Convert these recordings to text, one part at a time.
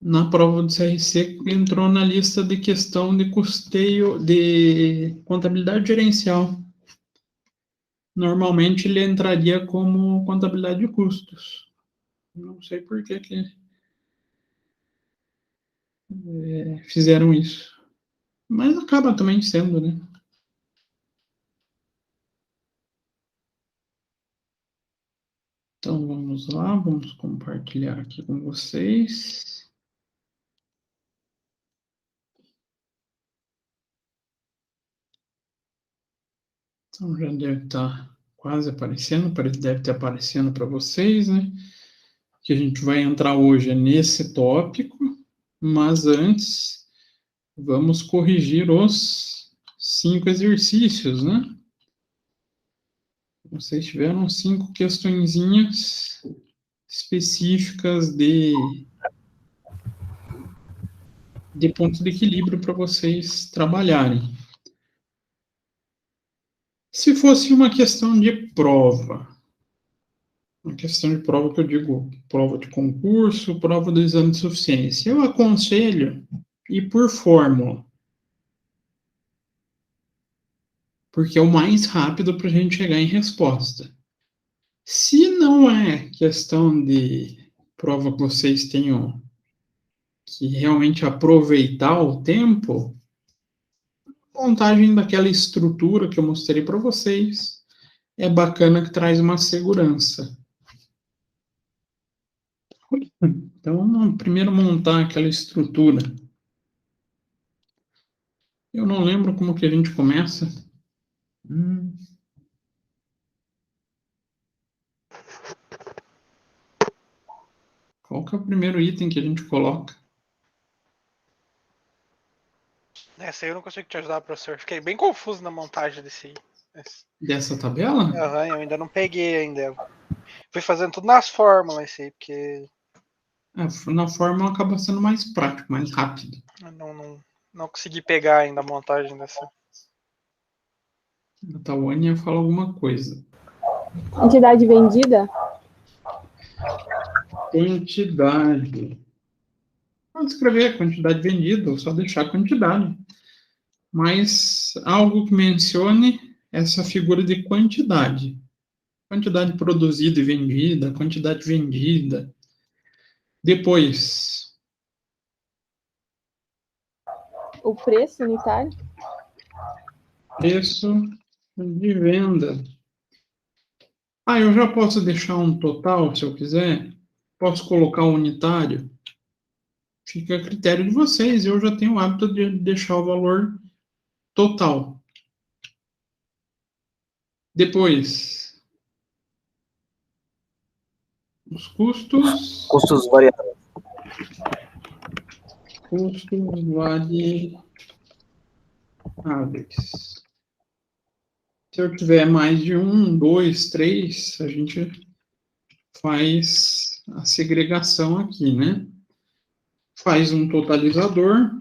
na prova do CRC entrou na lista de questão de custeio, de contabilidade gerencial. Normalmente ele entraria como contabilidade de custos. Não sei por que fizeram isso. Mas acaba também sendo, né? Então vamos lá, vamos compartilhar aqui com vocês. Então já deve estar quase aparecendo, deve estar aparecendo para vocês, né? Que a gente vai entrar hoje nesse tópico, mas antes vamos corrigir os 5 exercícios, né? Vocês tiveram 5 questõezinhas específicas de pontos de equilíbrio para vocês trabalharem. Se fosse uma questão de prova, uma questão de prova que eu digo, prova de concurso, prova do exame de suficiência, eu aconselho ir por fórmula, porque é o mais rápido para a gente chegar em resposta. Se não é questão de prova que vocês tenham que realmente aproveitar o tempo, montagem daquela estrutura que eu mostrei para vocês é bacana, que traz uma segurança. Então, primeiro montar aquela estrutura. Eu não lembro como que a gente começa. Qual que é o primeiro item que a gente coloca? Essa aí eu não consigo te ajudar, professor. Fiquei bem confuso na montagem Dessa tabela? Aham, eu ainda não peguei ainda. Fui fazendo tudo nas fórmulas, esse aí, porque Na fórmula acaba sendo mais prático, mais rápido. eu não consegui pegar ainda a montagem dessa. A Tawane fala alguma coisa. Quantidade vendida? Quantidade. Pode escrever quantidade vendida, ou só deixar quantidade. Mas algo que mencione essa figura de quantidade. Quantidade produzida e vendida, quantidade vendida. Depois. O preço unitário? Preço de venda. Eu já posso deixar um total, se eu quiser? Posso colocar um unitário? Fica a critério de vocês. Eu já tenho o hábito de deixar o valor total. Depois, os custos. Custos variáveis. Custos variáveis. Se eu tiver mais de 1, 2, 3, a gente faz a segregação aqui, né? Faz um totalizador.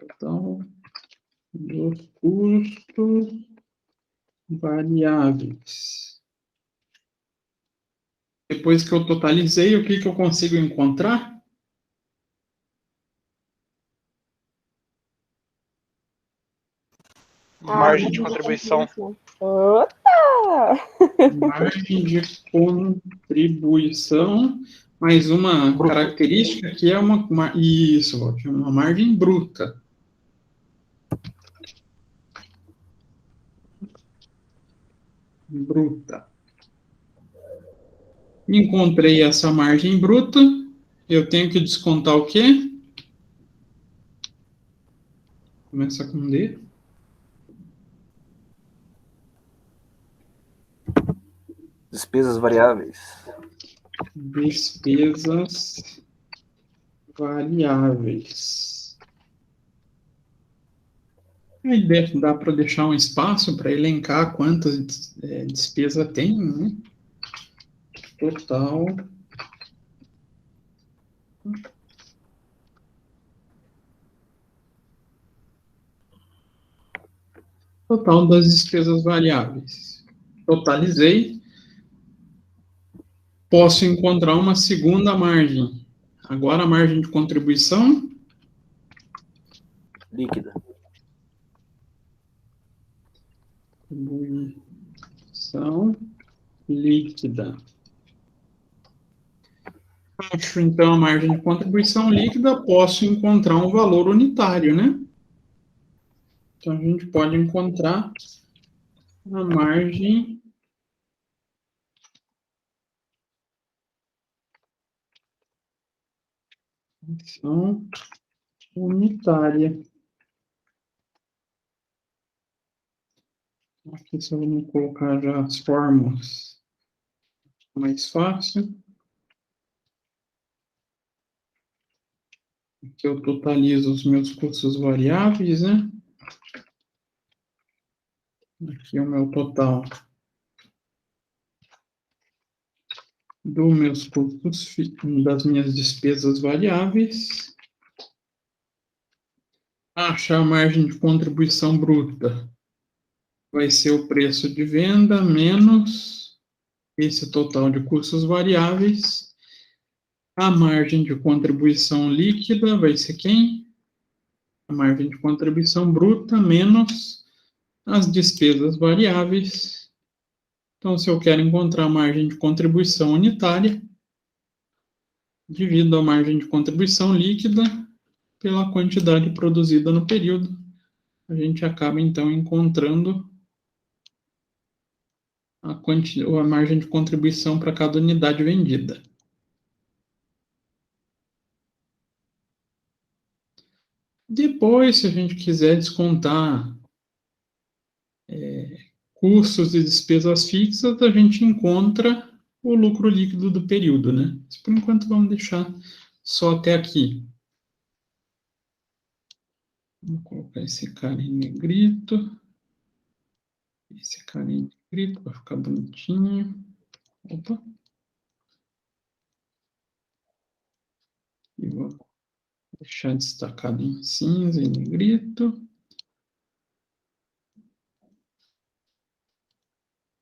Então, dos custos variáveis. Depois que eu totalizei, o que eu consigo encontrar? Margem de contribuição. Opa! Margem de contribuição, mais uma característica que é uma margem bruta. Bruta. Encontrei essa margem bruta, eu tenho que descontar o quê? Começa com D. Despesas variáveis. Despesas variáveis. Aí dá para deixar um espaço para elencar quantas despesas tem, né? Total. Total das despesas variáveis. Totalizei. Posso encontrar uma segunda margem. Agora a margem de contribuição Líquida. contribuição líquida. Acho, então, a margem de contribuição líquida, posso encontrar um valor unitário, né? Então, a gente pode encontrar a margem unitária. Aqui, só vamos colocar já as fórmulas mais fácil. Aqui eu totalizo os meus custos variáveis, né? Aqui é o meu total dos meus custos, das minhas despesas variáveis. Achar a margem de contribuição bruta vai ser o preço de venda menos esse total de custos variáveis. A margem de contribuição líquida vai ser quem? A margem de contribuição bruta menos as despesas variáveis. Então, se eu quero encontrar a margem de contribuição unitária, divido a margem de contribuição líquida pela quantidade produzida no período. A gente acaba, então, encontrando a margem de contribuição para cada unidade vendida. Depois, se a gente quiser descontar custos e despesas fixas, a gente encontra o lucro líquido do período, né? Mas, por enquanto, vamos deixar só até aqui. Vou colocar esse cara em negrito. Esse cara em negrito, para ficar bonitinho. Opa. E vou deixar destacado em cinza e negrito.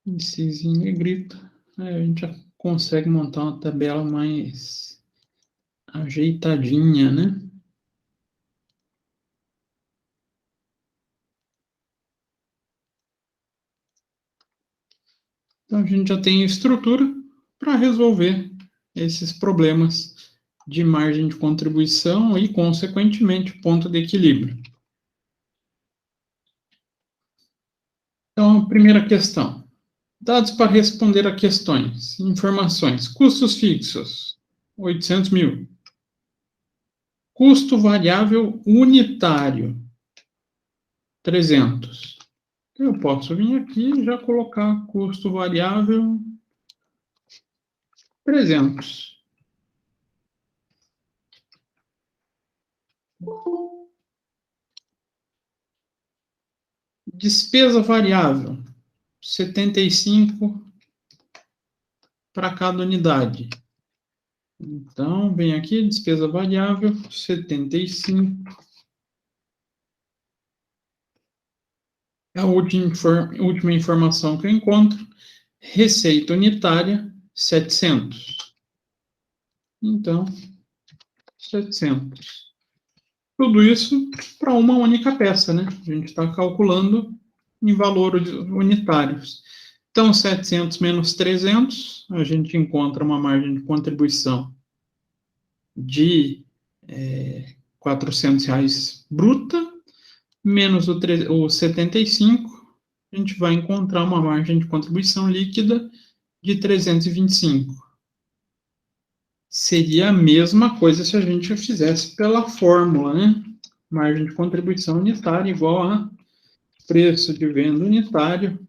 Em cinza e negrito. Aí a gente já consegue montar uma tabela mais ajeitadinha, né? Então, a gente já tem estrutura para resolver esses problemas de margem de contribuição e, consequentemente, ponto de equilíbrio. Então, a primeira questão. Dados para responder a questões. Informações. Custos fixos, 800 mil. Custo variável unitário, 300. Eu posso vir aqui e já colocar custo variável 300. Despesa variável, 75 para cada unidade. Então, vem aqui, despesa variável, 75. A última informação que eu encontro, receita unitária, 700. Então, 700. Tudo isso para uma única peça, né? A gente está calculando em valores unitários. Então, 700 menos 300, a gente encontra uma margem de contribuição de R$400 bruta, menos o 75, a gente vai encontrar uma margem de contribuição líquida de 325. Seria a mesma coisa se a gente fizesse pela fórmula, né? Margem de contribuição unitária igual a preço de venda unitário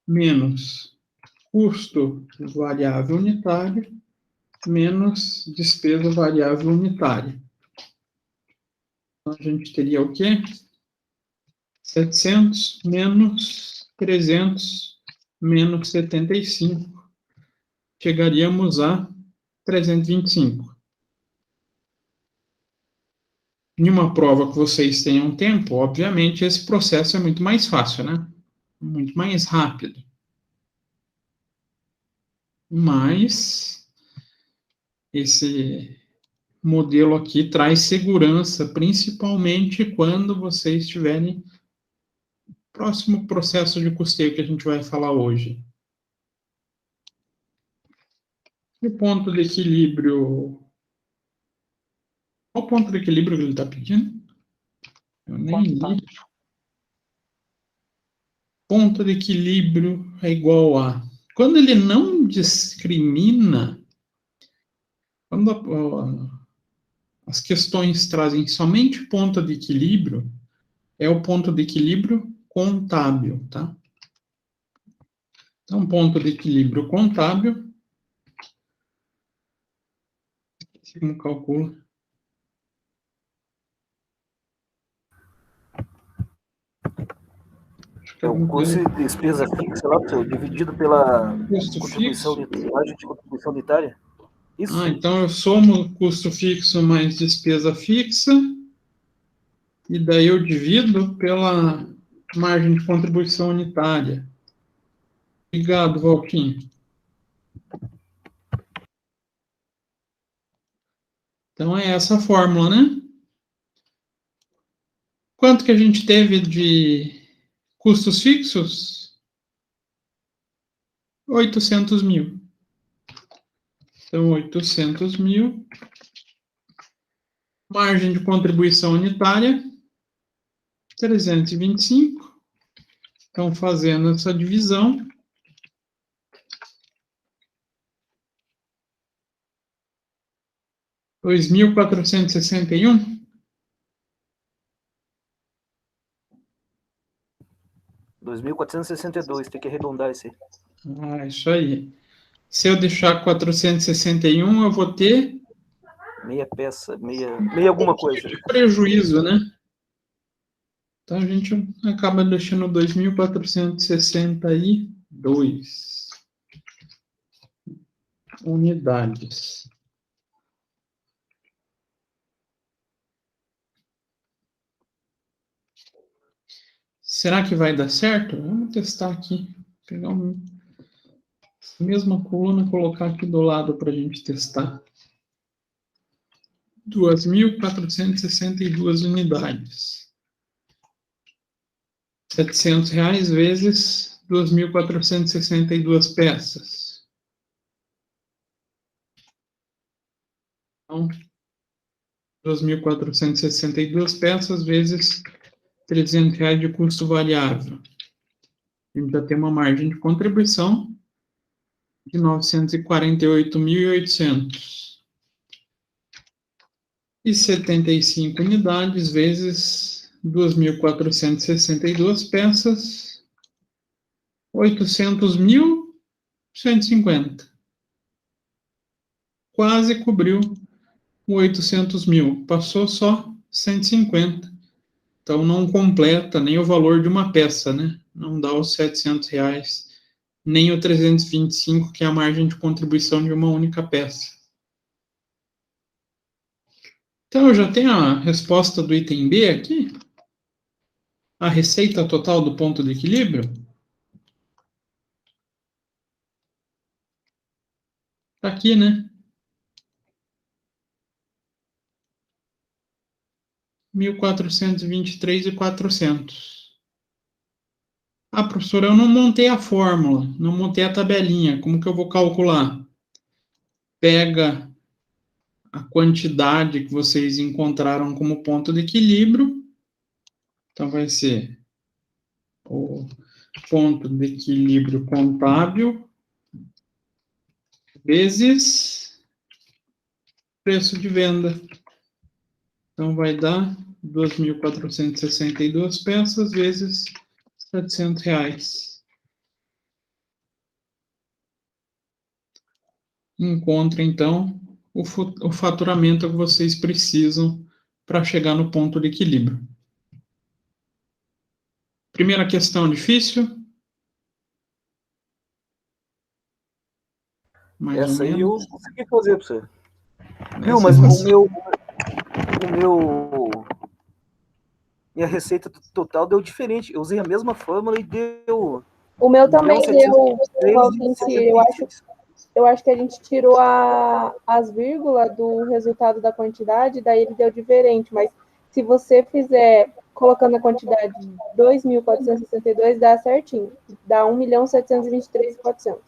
menos custo variável unitário menos despesa variável unitária. Então, a gente teria o quê? 700 menos 300 menos 75. Chegaríamos a 325. Em uma prova que vocês tenham tempo, obviamente, esse processo é muito mais fácil, né? Muito mais rápido. mas esse modelo aqui traz segurança, principalmente quando vocês estiverem próximo processo de custeio que a gente vai falar hoje. E o ponto de equilíbrio... Qual o ponto de equilíbrio que ele está pedindo? Eu nem li. Ponto de equilíbrio é igual a... Quando ele não discrimina, quando as questões trazem somente ponto de equilíbrio, é o ponto de equilíbrio contábil, tá? Então, ponto de equilíbrio contábil, como calcula? É o custo de despesa fixa lá, dividido pela Custo contribuição fixo. margem de contribuição unitária. Isso. Ah, então eu somo custo fixo mais despesa fixa, e daí eu divido pela margem de contribuição unitária. Obrigado, Valquim. Então é essa a fórmula, né? Quanto que a gente teve de custos fixos? 800 mil. Então, 800 mil. Margem de contribuição unitária, 325. Então, fazendo essa divisão, $2.461. 2.462, tem que arredondar esse aí. Ah, isso aí. Se eu deixar 461, eu vou ter Meia peça, meia alguma coisa. prejuízo, né? Então, a gente acaba deixando 2.462 unidades. Será que vai dar certo? Vamos testar aqui. Pegar a mesma coluna, colocar aqui do lado para a gente testar. 2.462 unidades. R$700 vezes 2.462 peças. Então, 2.462 peças vezes R$300 de custo variável. A gente já tem uma margem de contribuição de 948.800. E 75 unidades vezes 2.462 peças, 800.150. Quase cobriu o 800 mil, passou só 150. Então não completa nem o valor de uma peça, né? Não dá os R$700, nem o 325, que é a margem de contribuição de uma única peça. Então, eu já tenho a resposta do item B aqui. A receita total do ponto de equilíbrio. Está aqui, né? 1.423.400. Ah, professor, eu não montei a fórmula, não montei a tabelinha. Como que eu vou calcular? Pega a quantidade que vocês encontraram como ponto de equilíbrio. Então, vai ser o ponto de equilíbrio contábil vezes preço de venda. Então, vai dar 2.462 peças vezes R$700. Encontre, então, o faturamento que vocês precisam para chegar no ponto de equilíbrio. Primeira questão difícil. Mais Essa ou aí eu menos. consegui fazer para você. Viu, Essa mas é minha receita total deu diferente. Eu usei a mesma fórmula e deu... O meu também deu, 1.703.706. eu acho. eu acho que a gente tirou as vírgulas do resultado da quantidade, daí ele deu diferente, mas se você fizer colocando a quantidade 2.462, dá certinho. Dá 1.723.400.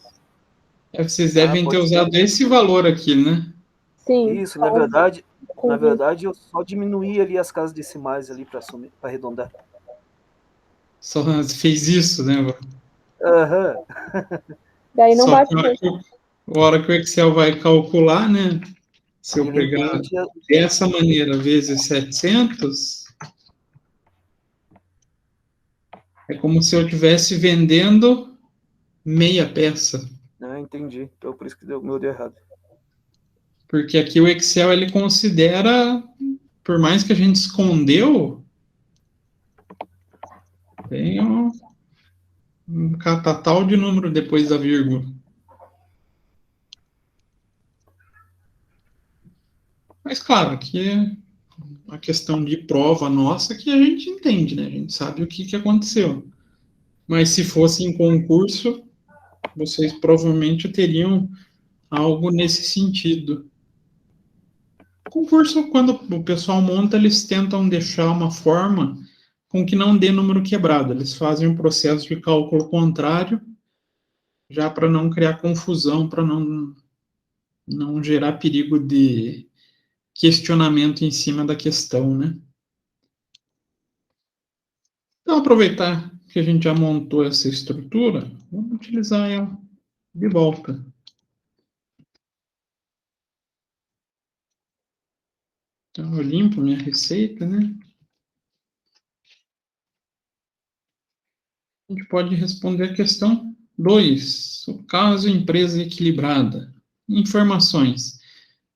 Vocês devem ter pode ser. usado esse valor aqui, né? Sim. Isso, na verdade, com na verdade, eu só diminuí ali as casas decimais ali para arredondar. Só fez isso, né? Aham. Daí não Só bate que certo. a hora que o Excel vai calcular, né? Se eu Ele pegar repete a- dessa maneira vezes 700, é como se eu estivesse vendendo meia peça. Ah, entendi. Então por isso que deu errado. Porque aqui o Excel, ele considera, por mais que a gente escondeu, tem um catatal de número depois da vírgula. Mas claro, aqui é uma questão de prova nossa que a gente entende, né? A gente sabe o que aconteceu. Mas se fosse em concurso, vocês provavelmente teriam algo nesse sentido. Concurso, quando o pessoal monta, eles tentam deixar uma forma com que não dê número quebrado. Eles fazem um processo de cálculo contrário, já para não criar confusão, para não gerar perigo de questionamento em cima da questão, né? Então, aproveitar que a gente já montou essa estrutura, vamos utilizar ela de volta. Então, eu limpo minha receita, né? A gente pode responder a questão 2. O caso empresa equilibrada. Informações.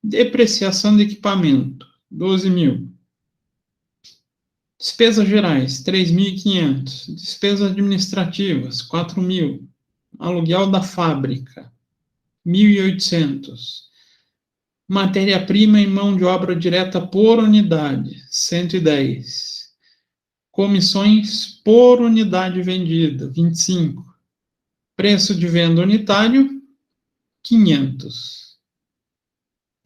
Depreciação de equipamento, 12.000. Despesas gerais, 3.500. Despesas administrativas, 4.000. Aluguel da fábrica, 1.800. Matéria-prima e mão de obra direta por unidade, 110. Comissões por unidade vendida, 25. Preço de venda unitário, 500.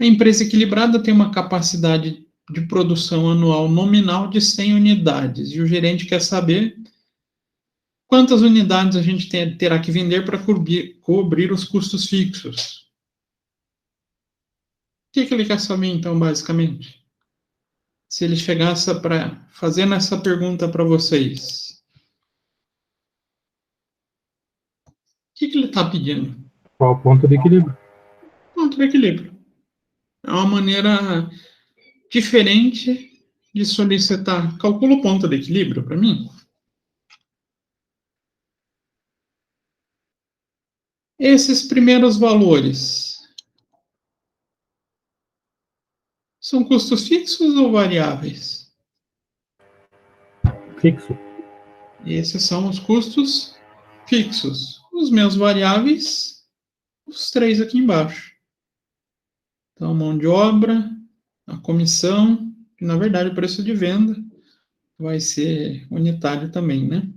A empresa equilibrada tem uma capacidade de produção anual nominal de 100 unidades e o gerente quer saber quantas unidades a gente terá que vender para cobrir os custos fixos. O que ele quer saber, então, basicamente? Se ele chegasse para fazendo essa pergunta para vocês, o que ele está pedindo? Qual o ponto de equilíbrio? Ponto de equilíbrio. É uma maneira diferente de solicitar. Calcula o ponto de equilíbrio para mim. Esses primeiros valores são custos fixos ou variáveis? Fixo. Esses são os custos fixos. Os meus variáveis, os três aqui embaixo. Então, mão de obra, a comissão, que na verdade o preço de venda vai ser unitário também, né?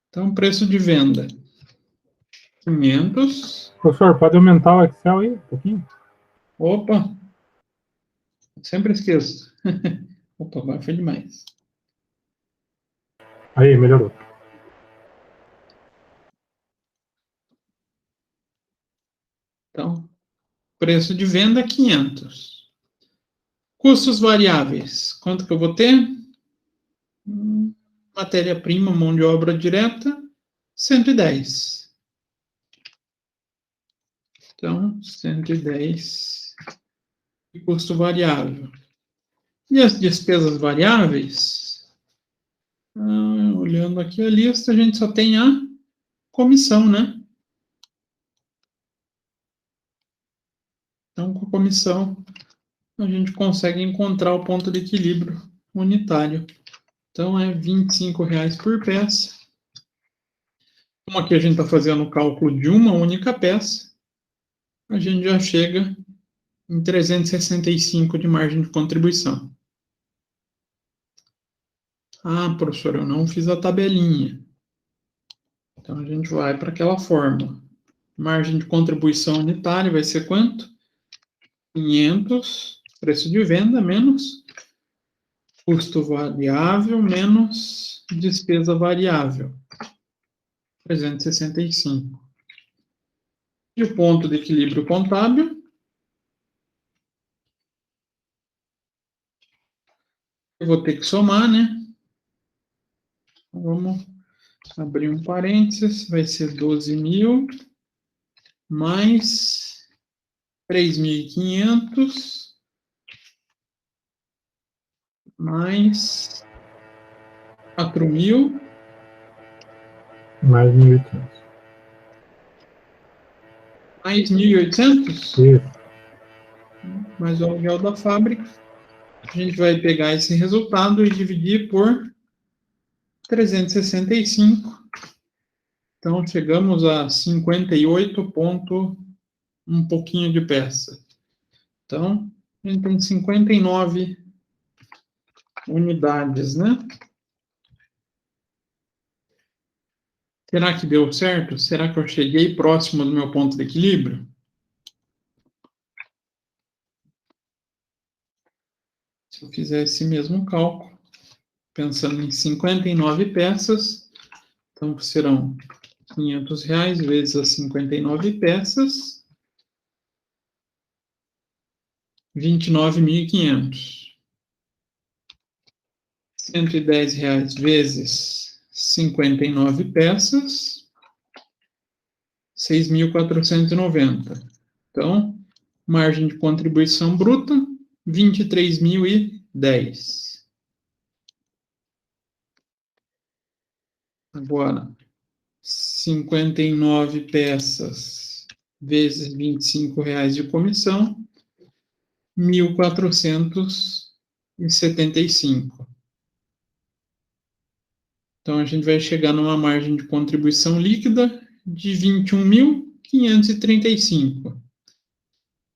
Então, preço de venda, 500. Professor, pode aumentar o Excel aí um pouquinho? Opa, sempre esqueço. Opa, agora foi demais. Aí, melhorou. Então, preço de venda, 500. Custos variáveis, quanto que eu vou ter? Matéria-prima, mão de obra direta, 110. Então, 110 de custo variável. E as despesas variáveis? Olhando aqui a lista, a gente só tem a comissão, né? Então, com a comissão, a gente consegue encontrar o ponto de equilíbrio unitário. Então, é R$ 25 por peça. Como aqui a gente está fazendo o cálculo de uma única peça, a gente já chega em 365 de margem de contribuição. Ah, professor, eu não fiz a tabelinha. Então, a gente vai para aquela fórmula. Margem de contribuição unitária vai ser quanto? 500, preço de venda, menos custo variável, menos despesa variável. 365. E o ponto de equilíbrio contábil? Eu vou ter que somar, né? Vamos abrir um parênteses, vai ser 12.000 mais 3.500 mais 4.000 Mais 1.800. mais 1.800 Isso. mais o aluguel da fábrica. A gente vai pegar esse resultado e dividir por 365. Então, chegamos a 58 ponto um pouquinho de peça. Então, a gente tem 59 unidades, né? Será que deu certo? Será que eu cheguei próximo do meu ponto de equilíbrio? Se eu fizer esse mesmo cálculo, pensando em 59 peças, então serão R$500 vezes as 59 peças, 29.500. R$110 vezes 59 peças, 6.490. Então, margem de contribuição bruta, 23.010. Agora, 59 peças vezes R$25 de comissão, 1.475. Então, a gente vai chegar numa margem de contribuição líquida de 21.535.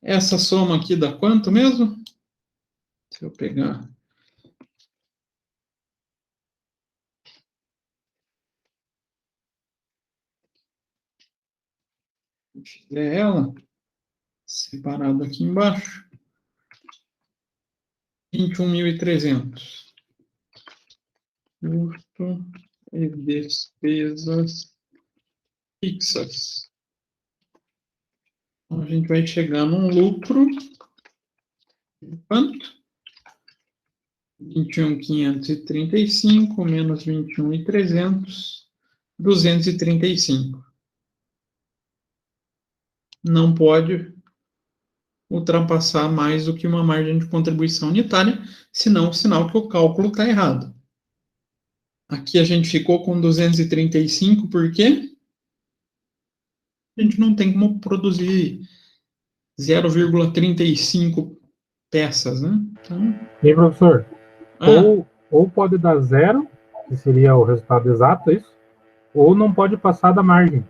Essa soma aqui dá quanto mesmo? Se eu pegar... fizer ela, separado aqui embaixo, 21.300. Custo e despesas fixas. Então, a gente vai chegar num lucro de quanto? 21.535 menos 21.300, 235. Não pode ultrapassar mais do que uma margem de contribuição unitária, senão o sinal que o cálculo está errado. Aqui a gente ficou com 235, por quê? A gente não tem como produzir 0,35 peças, né? Então, E aí, professor? Ou pode dar zero, que seria o resultado exato, é isso? Ou não pode passar da margem.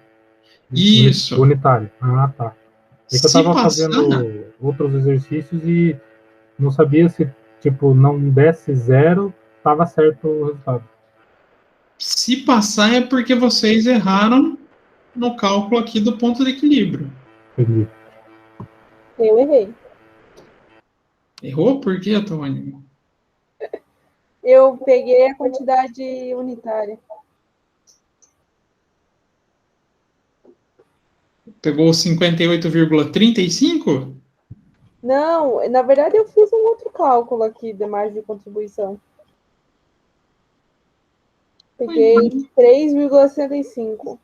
Isso. Unitária. Ah, tá. É que eu estava fazendo outros exercícios e não sabia se, tipo, não desse zero, estava certo o resultado. Se passar é porque vocês erraram no cálculo aqui do ponto de equilíbrio. Entendi. Eu errei. Errou? Por quê, Tony? Eu peguei a quantidade unitária. Pegou 58,35? Não, na verdade eu fiz um outro cálculo aqui de margem de contribuição. Peguei 3,65.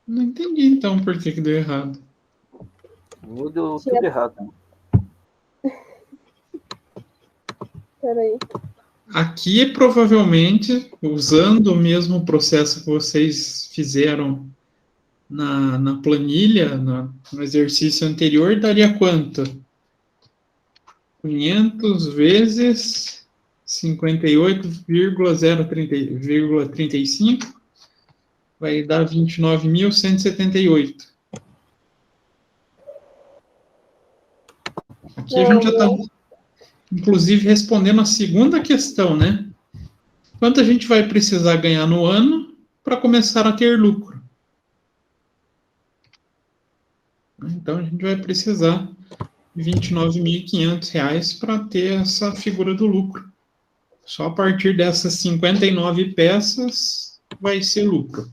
Não entendi, então, por que deu errado. Deu tudo errado. Peraí. Aqui, provavelmente, usando o mesmo processo que vocês fizeram na planilha, no exercício anterior, daria quanto? 500 vezes 58,035 vai dar 29.178. Aqui a gente já está, inclusive, respondendo a segunda questão, né? Quanto a gente vai precisar ganhar no ano para começar a ter lucro. Então, a gente vai precisar de R$ 29.500 para ter essa figura do lucro. Só a partir dessas 59 peças vai ser lucro.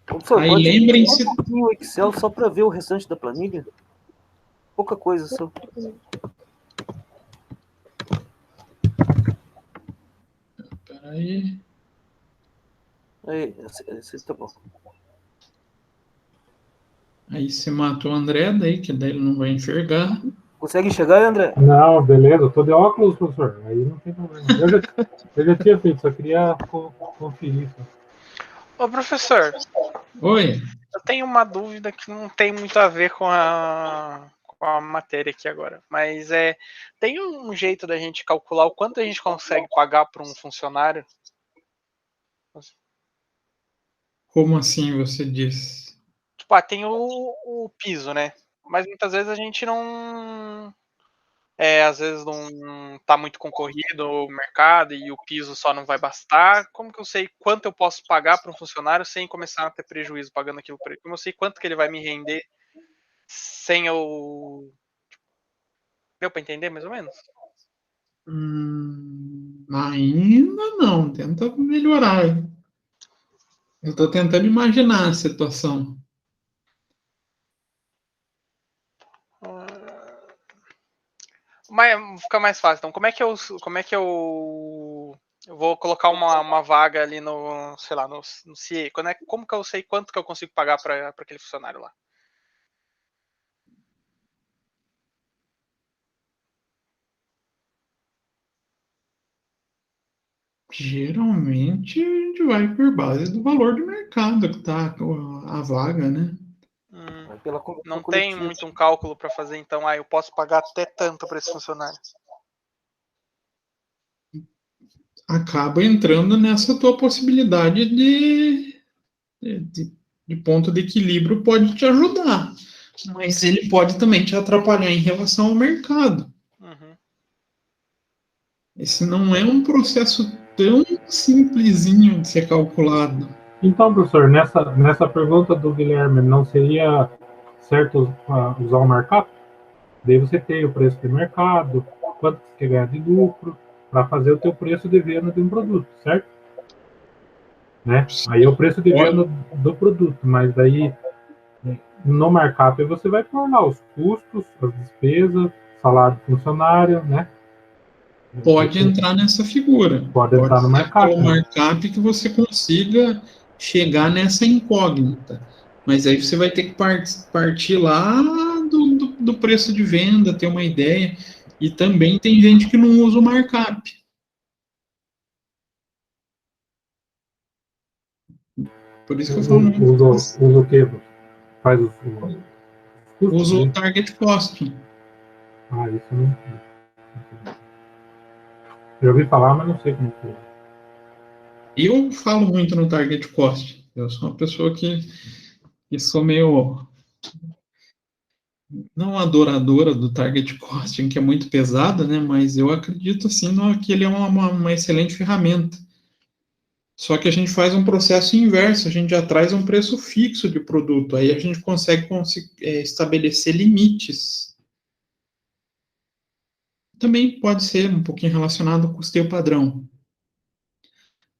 Professor, Aí pode lembrem-se... um pouquinho o Excel só para ver o restante da planilha? Pouca coisa só. Peraí. Aí, esse tá bom. Aí você mata o André, daí, que daí ele não vai enxergar. Consegue enxergar, André? Não, beleza, eu tô de óculos, professor. Aí não tem problema. Eu já tinha feito, só queria conferir. Ô, professor, Oi. eu tenho uma dúvida que não tem muito a ver com a matéria aqui agora, mas tem um jeito da gente calcular o quanto a gente consegue pagar para um funcionário? Como assim você diz? Tipo, tem o piso, né? Mas muitas vezes a gente não... às vezes não tá muito concorrido o mercado e o piso só não vai bastar. Como que eu sei quanto eu posso pagar para um funcionário sem começar a ter prejuízo pagando aquilo para ele? Como eu sei quanto que ele vai me render sem eu... Deu para entender mais ou menos? Ainda não. Tenta melhorar. Eu estou tentando imaginar a situação. Mas fica mais fácil. Então, como é que eu vou colocar uma vaga ali no, sei lá, no CIE? Como que eu sei quanto que eu consigo pagar para aquele funcionário lá? Geralmente a gente vai por base do valor do mercado que está a vaga, né? Pela convenção Não tem coletiva. muito um cálculo para fazer, então, eu posso pagar até tanto para esse funcionário. Acaba entrando nessa tua possibilidade de ponto de equilíbrio, pode te ajudar, mas ele pode também te atrapalhar em relação ao mercado. Esse não é um processo tão simplesinho de ser calculado. Então, professor, nessa pergunta do Guilherme, não seria certo usar o markup? Daí você tem o preço de mercado, quanto você quer ganhar de lucro, para fazer o teu preço de venda de um produto, certo? Né? Aí é o preço de venda do produto, mas daí no markup você vai pôr lá os custos, as despesas, salário do funcionário, né? Pode entrar nessa figura. Pode entrar no markup. Pelo markup que você consiga chegar nessa incógnita. Mas aí você vai ter que partir lá do preço de venda, ter uma ideia. E também tem gente que não usa o markup. Por isso que eu falo. Usa o quê? Faz os custos? Usa o target costing. Isso não. Eu ouvi falar, mas não sei como que é. Eu falo muito no target cost. Eu sou uma pessoa que sou meio não adoradora do target costing, que é muito pesada, né? Mas eu acredito sim que ele é uma excelente ferramenta. Só que a gente faz um processo inverso, a gente já traz um preço fixo de produto, aí a gente consegue estabelecer limites. Também pode ser um pouquinho relacionado ao custeio padrão.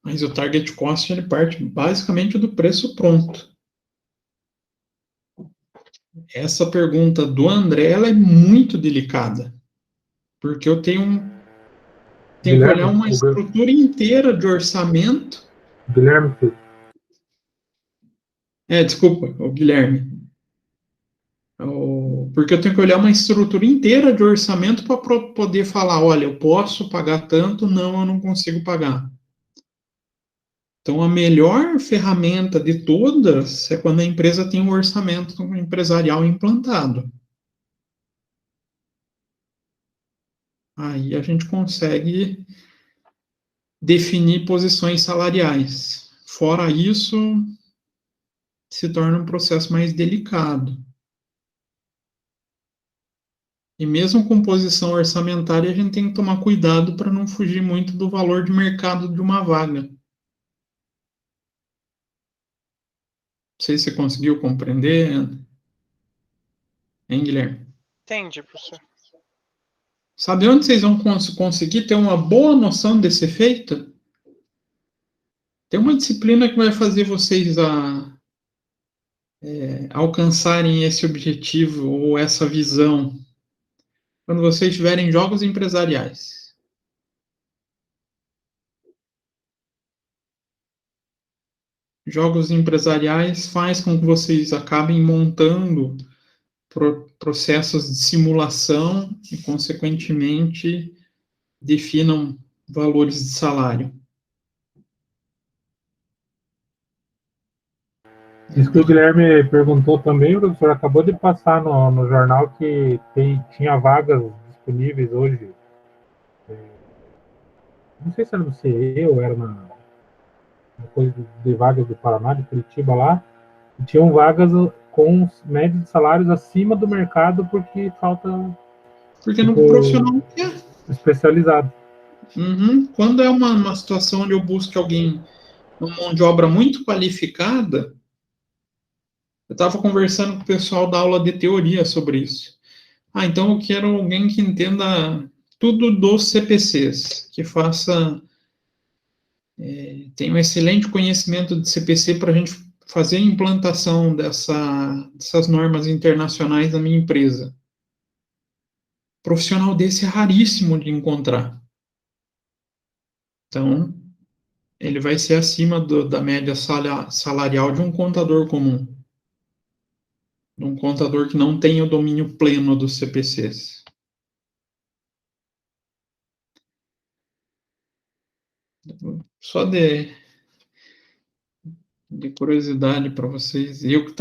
Mas o target cost ele parte basicamente do preço pronto. Essa pergunta do André ela é muito delicada, porque eu tenho que olhar uma estrutura inteira de orçamento. Guilherme. Desculpa, o Guilherme. Porque eu tenho que olhar uma estrutura inteira de orçamento para poder falar, olha, eu posso pagar tanto, não, eu não consigo pagar. Então, a melhor ferramenta de todas é quando a empresa tem um orçamento empresarial implantado. Aí a gente consegue definir posições salariais. Fora isso, se torna um processo mais delicado. E mesmo com posição orçamentária, a gente tem que tomar cuidado para não fugir muito do valor de mercado de uma vaga. sei se você conseguiu compreender. Hein, Guilherme? Entendi, professor. Sabe onde vocês vão conseguir ter uma boa noção desse efeito? Tem uma disciplina que vai fazer vocês alcançarem esse objetivo ou essa visão quando vocês tiverem jogos empresariais. Jogos empresariais faz com que vocês acabem montando processos de simulação e, consequentemente, definam valores de salário. Isso que o Guilherme perguntou também, o professor acabou de passar no jornal que tinha vagas disponíveis hoje. Não sei se era no CE ou era na coisa de vagas do Paraná, de Curitiba lá. E tinham vagas com médias de salários acima do mercado porque falta. Porque no profissional não quer. Especializado. Uhum. Quando é uma situação onde eu busco alguém, uma mão de obra muito qualificada, eu estava conversando com o pessoal da aula de teoria sobre isso. Então eu quero alguém que entenda tudo dos CPCs, que tenha um excelente conhecimento de CPC para a gente fazer a implantação dessas normas internacionais na minha empresa. Profissional desse é raríssimo de encontrar. Então, ele vai ser acima da média salarial de um contador comum. De um contador que não tem o domínio pleno dos CPCs. Só de curiosidade para vocês, eu que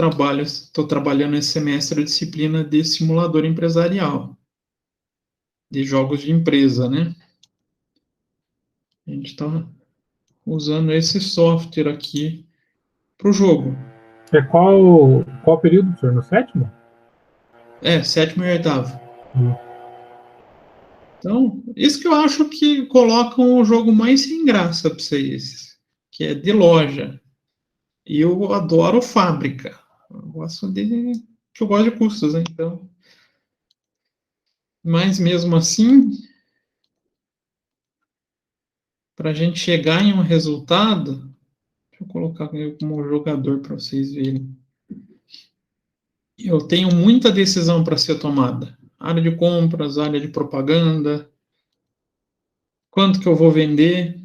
estou trabalhando esse semestre a disciplina de simulador empresarial, de jogos de empresa, né? A gente está usando esse software aqui para o jogo. É qual período, professor? No 7º? 7º e 8º. Então, isso que eu acho que colocam o jogo mais sem graça para vocês, que é de loja. E eu adoro fábrica. Eu gosto de custos, né? Então, mas mesmo assim, para a gente chegar em um resultado, deixa eu colocar eu como jogador para vocês verem. Eu tenho muita decisão para ser tomada. Área de compras, área de propaganda, quanto que eu vou vender.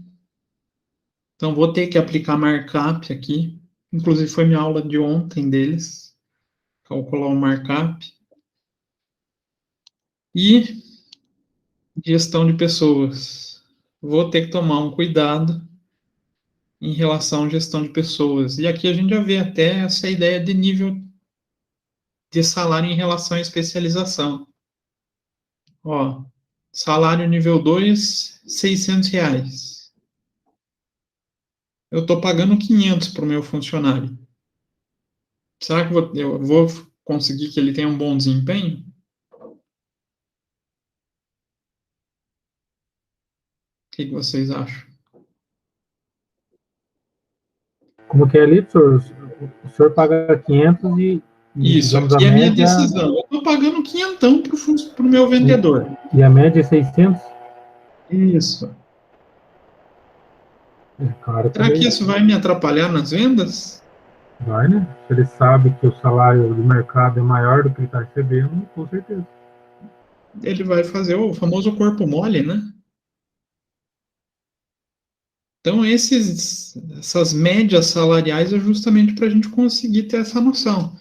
Então, vou ter que aplicar markup aqui. Inclusive, foi minha aula de ontem deles. Calcular o markup. E gestão de pessoas. Vou ter que tomar um cuidado em relação à gestão de pessoas. E aqui a gente já vê até essa ideia de nível de salário em relação à especialização. Ó, salário nível 2, R$600. Eu estou pagando 500 para o meu funcionário. Será que eu vou conseguir que ele tenha um bom desempenho? O que vocês acham? Como que é ali, professor? O senhor paga 500 e Isso, aqui é a minha decisão. Eu estou pagando 500 para o meu vendedor. E a média é 600? Isso. Claro, Será que isso vai me atrapalhar nas vendas? Vai, né? Se ele sabe que o salário do mercado é maior do que ele está recebendo, com certeza. Ele vai fazer o famoso corpo mole, né? Então, essas médias salariais é justamente para a gente conseguir ter essa noção.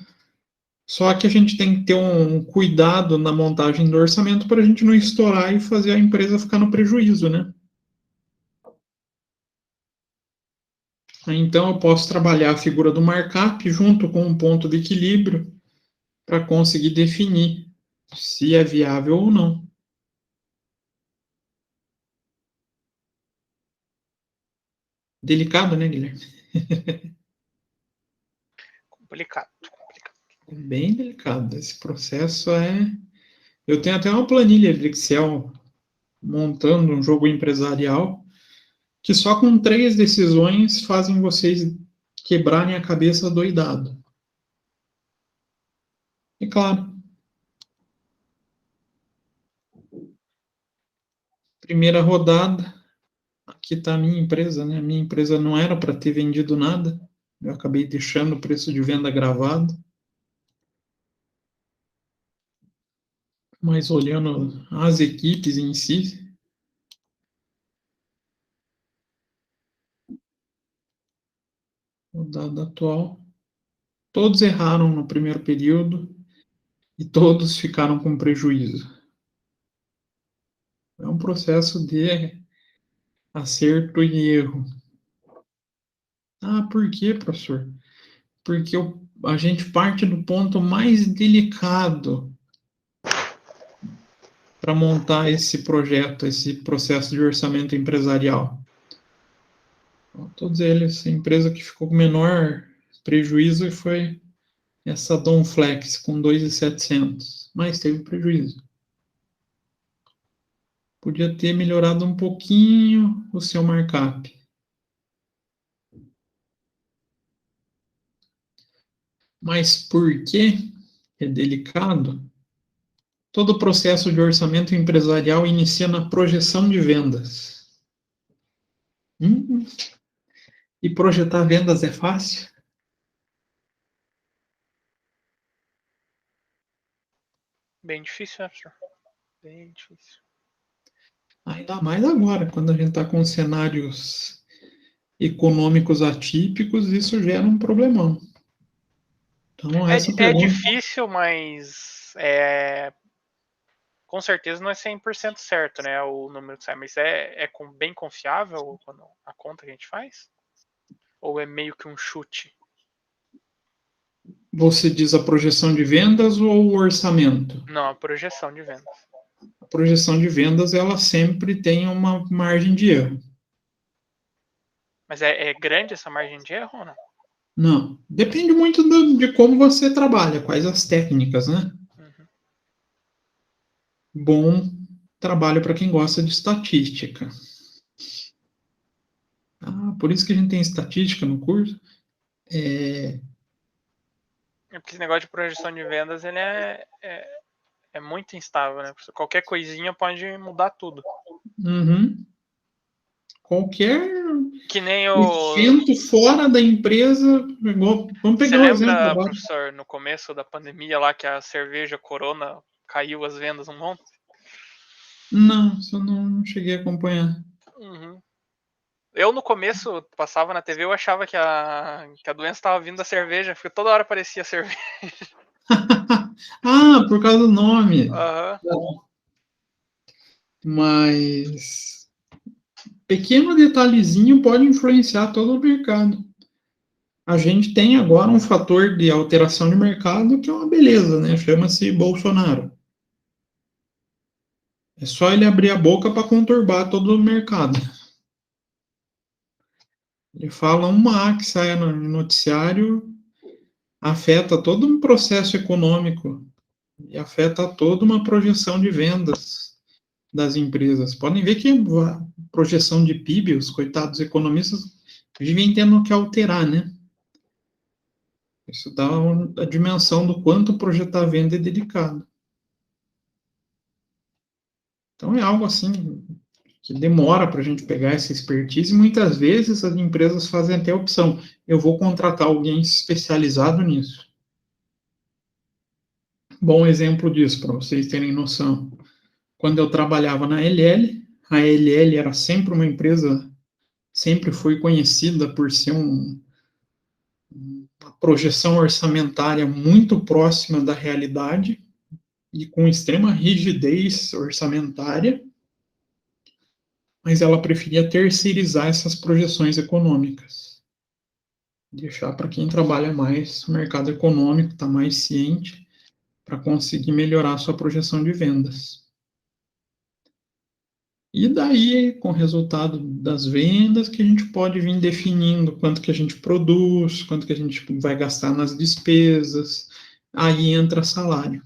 Só que a gente tem que ter um cuidado na montagem do orçamento para a gente não estourar e fazer a empresa ficar no prejuízo, né? Então, eu posso trabalhar a figura do markup junto com um ponto de equilíbrio para conseguir definir se é viável ou não. Delicado, né, Guilherme? Complicado. É bem delicado. Esse processo é... Eu tenho até uma planilha de Excel montando um jogo empresarial que só com 3 decisões fazem vocês quebrarem a cabeça doidado. claro. Primeira rodada, aqui está a minha empresa, né? A minha empresa não era para ter vendido nada, eu acabei deixando o preço de venda gravado. Mas olhando as equipes em si, rodada atual, todos erraram no primeiro período e todos ficaram com prejuízo. É um processo de acerto e erro. Ah, por quê, professor? Porque a gente parte do ponto mais delicado para montar esse projeto, esse processo de orçamento empresarial. Todos eles, a empresa que ficou com menor prejuízo foi essa Donflex com 2.700, mas teve prejuízo. Podia ter melhorado um pouquinho o seu markup. Mas por que é delicado? Todo o processo de orçamento empresarial inicia na projeção de vendas. E projetar vendas é fácil? Bem difícil, né, professor? Bem difícil. Ainda mais agora, quando a gente está com cenários econômicos atípicos, isso gera um problemão. Então, essa É pergunta... difícil, mas com certeza não é 100% certo, né, o número que sai, mas bem confiável a conta que a gente faz? Ou é meio que um chute? Você diz a projeção de vendas ou o orçamento? Não, a projeção de vendas. A projeção de vendas, ela sempre tem uma margem de erro. Mas é grande essa margem de erro ou não? Não, depende muito de como você trabalha, quais as técnicas, né? Uhum. Bom trabalho para quem gosta de estatística. Por isso que a gente tem estatística no curso. Porque esse negócio de projeção de vendas, ele é muito instável, né? Qualquer coisinha pode mudar tudo. Uhum. Qualquer Que nem evento fora da empresa, vamos Você pegar o exemplo lembra, agora. professor, no começo da pandemia lá que a cerveja Corona caiu as vendas um monte? Não, isso eu não cheguei a acompanhar. Uhum. Eu, no começo, passava na TV, eu achava que a doença estava vindo da cerveja, porque toda hora aparecia cerveja. Por causa do nome. Uhum. Mas pequeno detalhezinho pode influenciar todo o mercado. A gente tem agora um fator de alteração de mercado que é uma beleza, né? Chama-se Bolsonaro. É só ele abrir a boca para conturbar todo o mercado. Ele fala uma A que sai no noticiário, afeta todo um processo econômico e afeta toda uma projeção de vendas das empresas. Podem ver que a projeção de PIB, os coitados economistas vivem tendo que alterar, né? Isso dá a dimensão do quanto projetar venda é delicado. Então é algo assim que demora para a gente pegar essa expertise e muitas vezes as empresas fazem até a opção, eu vou contratar alguém especializado nisso. Bom exemplo disso, para vocês terem noção. Quando eu trabalhava na LL, a LL era sempre uma empresa, sempre foi conhecida por ser uma projeção orçamentária muito próxima da realidade e com extrema rigidez orçamentária, mas ela preferia terceirizar essas projeções econômicas. Deixar para quem trabalha mais no mercado econômico, está mais ciente, para conseguir melhorar a sua projeção de vendas. E daí, com o resultado das vendas, que a gente pode vir definindo quanto que a gente produz, quanto que a gente vai gastar nas despesas, aí entra salário.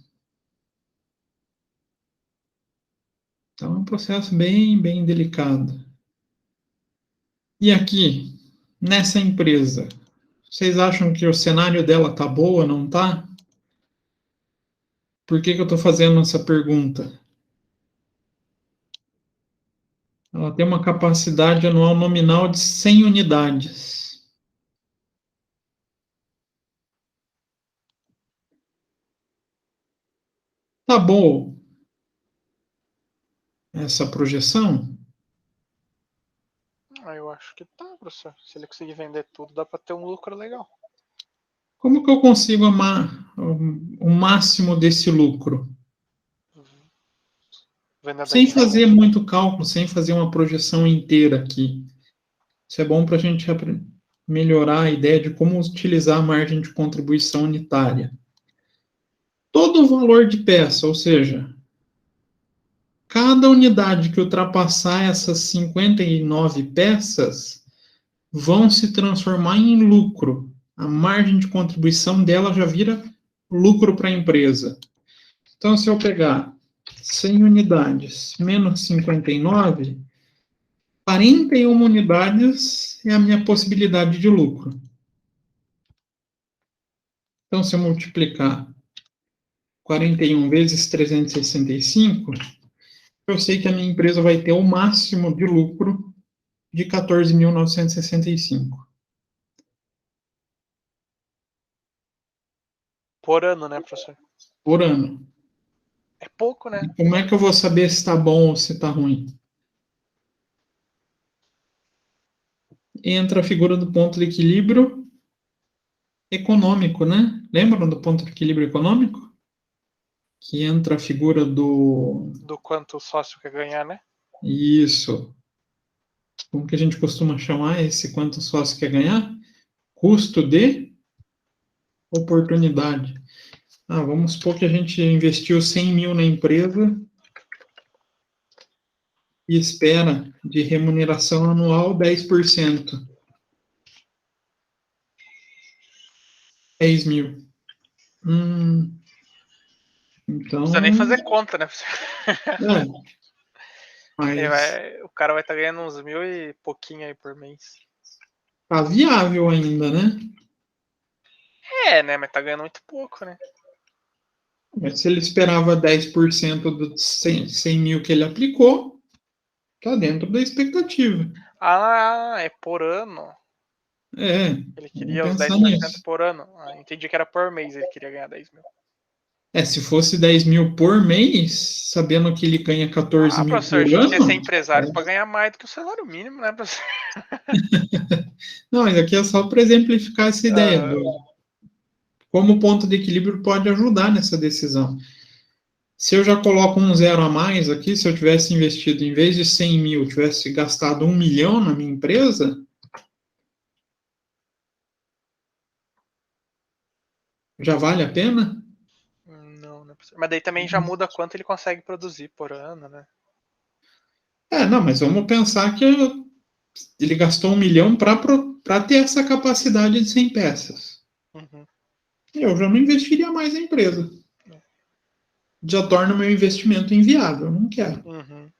Então, é um processo bem, bem delicado. E aqui, nessa empresa, vocês acham que o cenário dela tá boa, não tá? Por que eu estou fazendo essa pergunta? Ela tem uma capacidade anual nominal de 100 unidades. Tá bom essa projeção? Eu acho que tá, professor. Se ele conseguir vender tudo, dá para ter um lucro legal. Como que eu consigo o máximo desse lucro? Venda Sem 10 mil. fazer muito cálculo, sem fazer uma projeção inteira aqui. Isso é bom para a gente melhorar a ideia de como utilizar a margem de contribuição unitária. Todo o valor de peça, ou seja, cada unidade que ultrapassar essas 59 peças vão se transformar em lucro. A margem de contribuição dela já vira lucro para a empresa. Então, se eu pegar 100 unidades menos 59, 41 unidades é a minha possibilidade de lucro. Então, se eu multiplicar 41 vezes 365, eu sei que a minha empresa vai ter o máximo de lucro de 14.965. Por ano, né, professor? Por ano. É pouco, né? E como é que eu vou saber se está bom ou se está ruim? Entra a figura do ponto de equilíbrio econômico, né? Lembram do ponto de equilíbrio econômico? Que entra a figura do... Do quanto o sócio quer ganhar, né? Isso. Como que a gente costuma chamar esse quanto o sócio quer ganhar? Custo de oportunidade. Vamos supor que a gente investiu 100 mil na empresa e espera de remuneração anual 10%. 10 mil. Então... Não precisa nem fazer conta, né, professor? Mas O cara vai estar ganhando uns 1.000 e pouquinho aí por mês. tá viável ainda, né? Né? Mas tá ganhando muito pouco, né? Mas se ele esperava 10% dos 100 mil que ele aplicou, tá dentro da expectativa. É por ano. Ele queria os vamos pensar 10% nisso. por ano. Entendi que era por mês ele queria ganhar 10 mil. Se fosse 10 mil por mês, sabendo que ele ganha 14 mil professor, por a gente ia ser ano... empresário para ganhar mais do que o salário mínimo, né, professor? Não, mas aqui é só para exemplificar essa ideia. Como o ponto de equilíbrio pode ajudar nessa decisão. Se eu já coloco um zero a mais aqui, se eu tivesse investido, em vez de 100 mil, tivesse gastado 1 milhão na minha empresa, já vale a pena? Não, né, professor? Mas daí também já muda quanto ele consegue produzir por ano, né? Não, mas vamos pensar que ele gastou 1 milhão para ter essa capacidade de 100 peças. Uhum. Eu já não investiria mais na empresa. Já torna o meu investimento inviável, eu não quero. Uhum.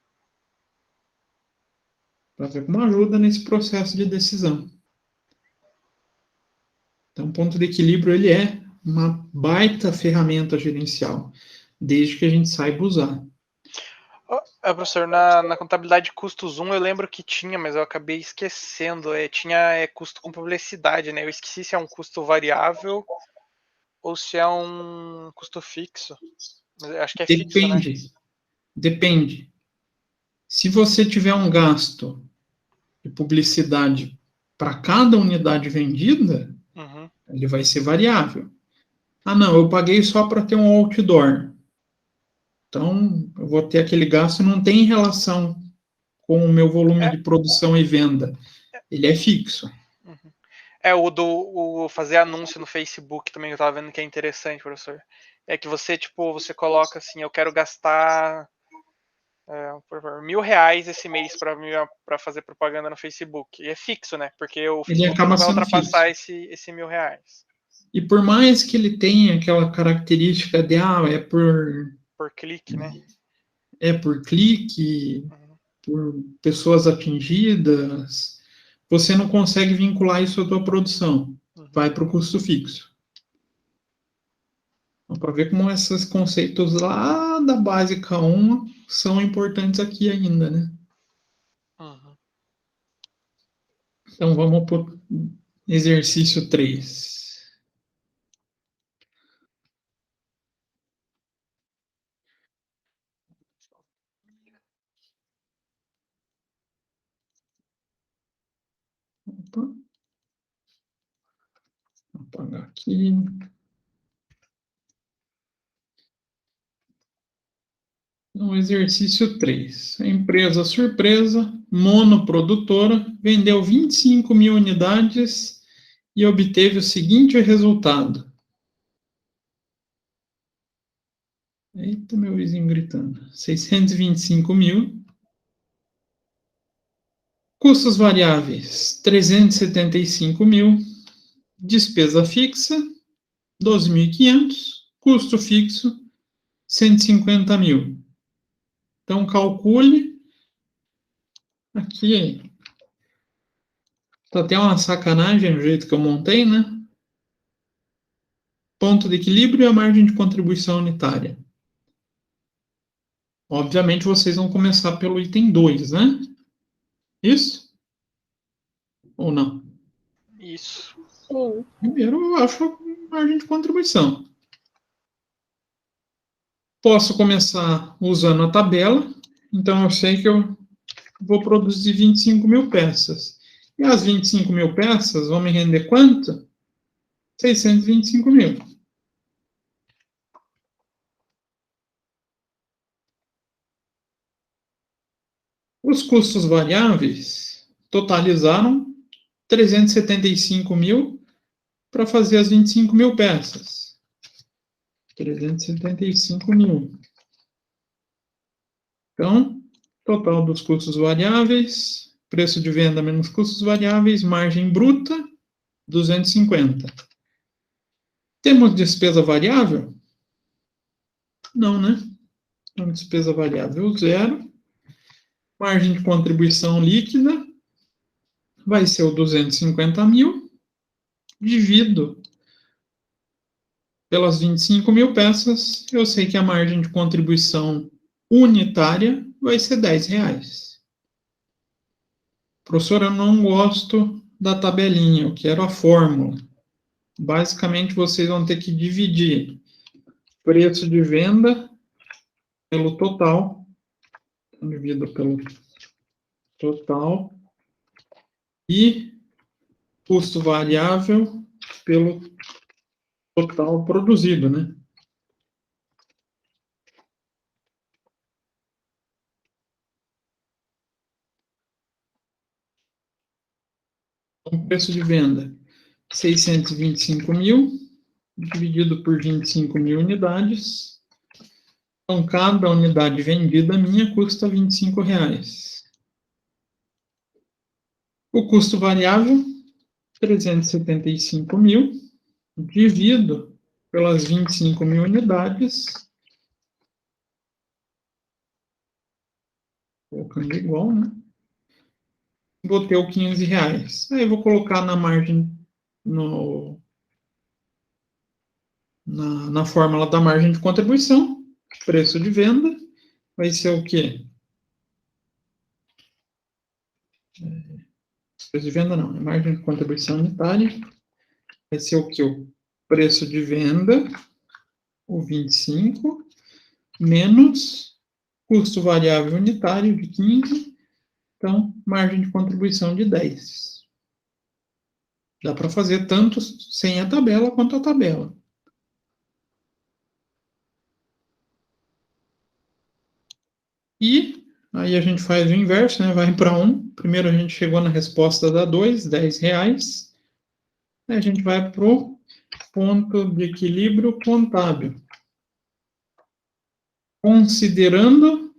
Para ver como ajuda nesse processo de decisão. Então, o ponto de equilíbrio, ele é uma baita ferramenta gerencial, desde que a gente saiba usar. Professor, na contabilidade de custos 1 eu lembro que tinha, mas eu acabei esquecendo. Tinha custo com publicidade, né? Eu esqueci se é um custo variável ou se é um custo fixo. Mas eu acho que é fixo, né? Depende. Se você tiver um gasto de publicidade para cada unidade vendida, ele vai ser variável. Não, eu paguei só para ter um outdoor. Então, eu vou ter aquele gasto, não tem relação com o meu volume de produção e venda. Ele é fixo. O fazer anúncio no Facebook também, eu tava vendo que é interessante, professor. É que você, você coloca assim, eu quero gastar R$1.000 esse mês para fazer propaganda no Facebook. E é fixo, né? Porque o Facebook não vai ultrapassar esse R$1.000. E por mais que ele tenha aquela característica de, é por clique, né? É por clique, por pessoas atingidas, você não consegue vincular isso à tua produção. Vai para o custo fixo. Para ver como esses conceitos lá da básica 1 são importantes aqui ainda, né? Uhum. Então, vamos para o exercício 3. Opa. Vou apagar aqui. No exercício 3, a empresa surpresa, monoprodutora, vendeu 25 mil unidades e obteve o seguinte resultado. Eita, meu vizinho gritando. 625 mil. Custos variáveis, 375 mil. Despesa fixa, 12.500. Custo fixo, 150 mil. Então, calcule. Aqui, tá até uma sacanagem o jeito que eu montei, né? Ponto de equilíbrio e a margem de contribuição unitária. Obviamente, vocês vão começar pelo item 2, né? Isso? Ou não? Isso. Sim. Primeiro, eu acho a margem de contribuição. Posso começar usando a tabela. Então, eu sei que eu vou produzir 25 mil peças. E as 25 mil peças vão me render quanto? 625 mil. Os custos variáveis totalizaram 375 mil para fazer as 25 mil peças. 375 mil. Então, total dos custos variáveis, preço de venda menos custos variáveis, margem bruta, 250. Temos despesa variável? Não, né? Então, despesa variável, 0. Margem de contribuição líquida vai ser o 250 mil, divido pelas 25 mil peças, eu sei que a margem de contribuição unitária vai ser R$10. Professor, eu não gosto da tabelinha, eu quero a fórmula. Basicamente, vocês vão ter que dividir preço de venda pelo total, dividido pelo total, e custo variável pelo total produzido, né? Então, preço de venda, 625 mil, dividido por 25 mil unidades. Então, cada unidade vendida minha custa R$25. O custo variável, 375 mil, divido pelas 25 mil unidades, colocando igual, né? Vou ter o R$15. Aí eu vou colocar na margem, na fórmula da margem de contribuição, preço de venda, vai ser o quê? Preço de venda não, margem de contribuição unitária, vai ser o quê? O preço de venda, o 25, menos custo variável unitário de 15, então, margem de contribuição de 10. Dá para fazer tanto sem a tabela quanto a tabela. E aí a gente faz o inverso, né? Vai para 1. Primeiro a gente chegou na resposta da 2, R$10. Aí a gente vai para o ponto de equilíbrio contábil. Considerando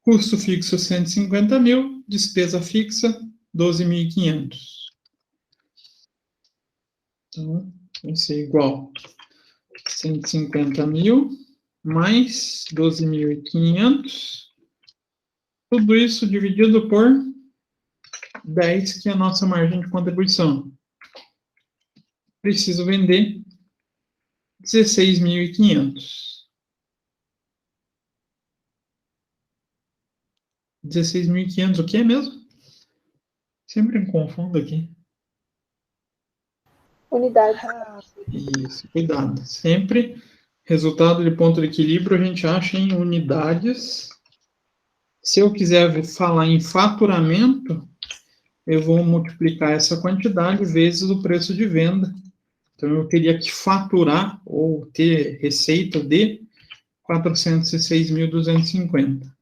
custo fixo 150 mil, despesa fixa 12.500. Então, vai ser igual 150 mil mais 12.500. Tudo isso dividido por 10, que é a nossa margem de contribuição. Preciso vender 16.500. 16.500, o que é mesmo? Sempre me confundo aqui. Unidade. Isso, cuidado. Sempre resultado de ponto de equilíbrio a gente acha em unidades. Se eu quiser falar em faturamento, eu vou multiplicar essa quantidade vezes o preço de venda. Então, eu teria que faturar ou ter receita de 406.250.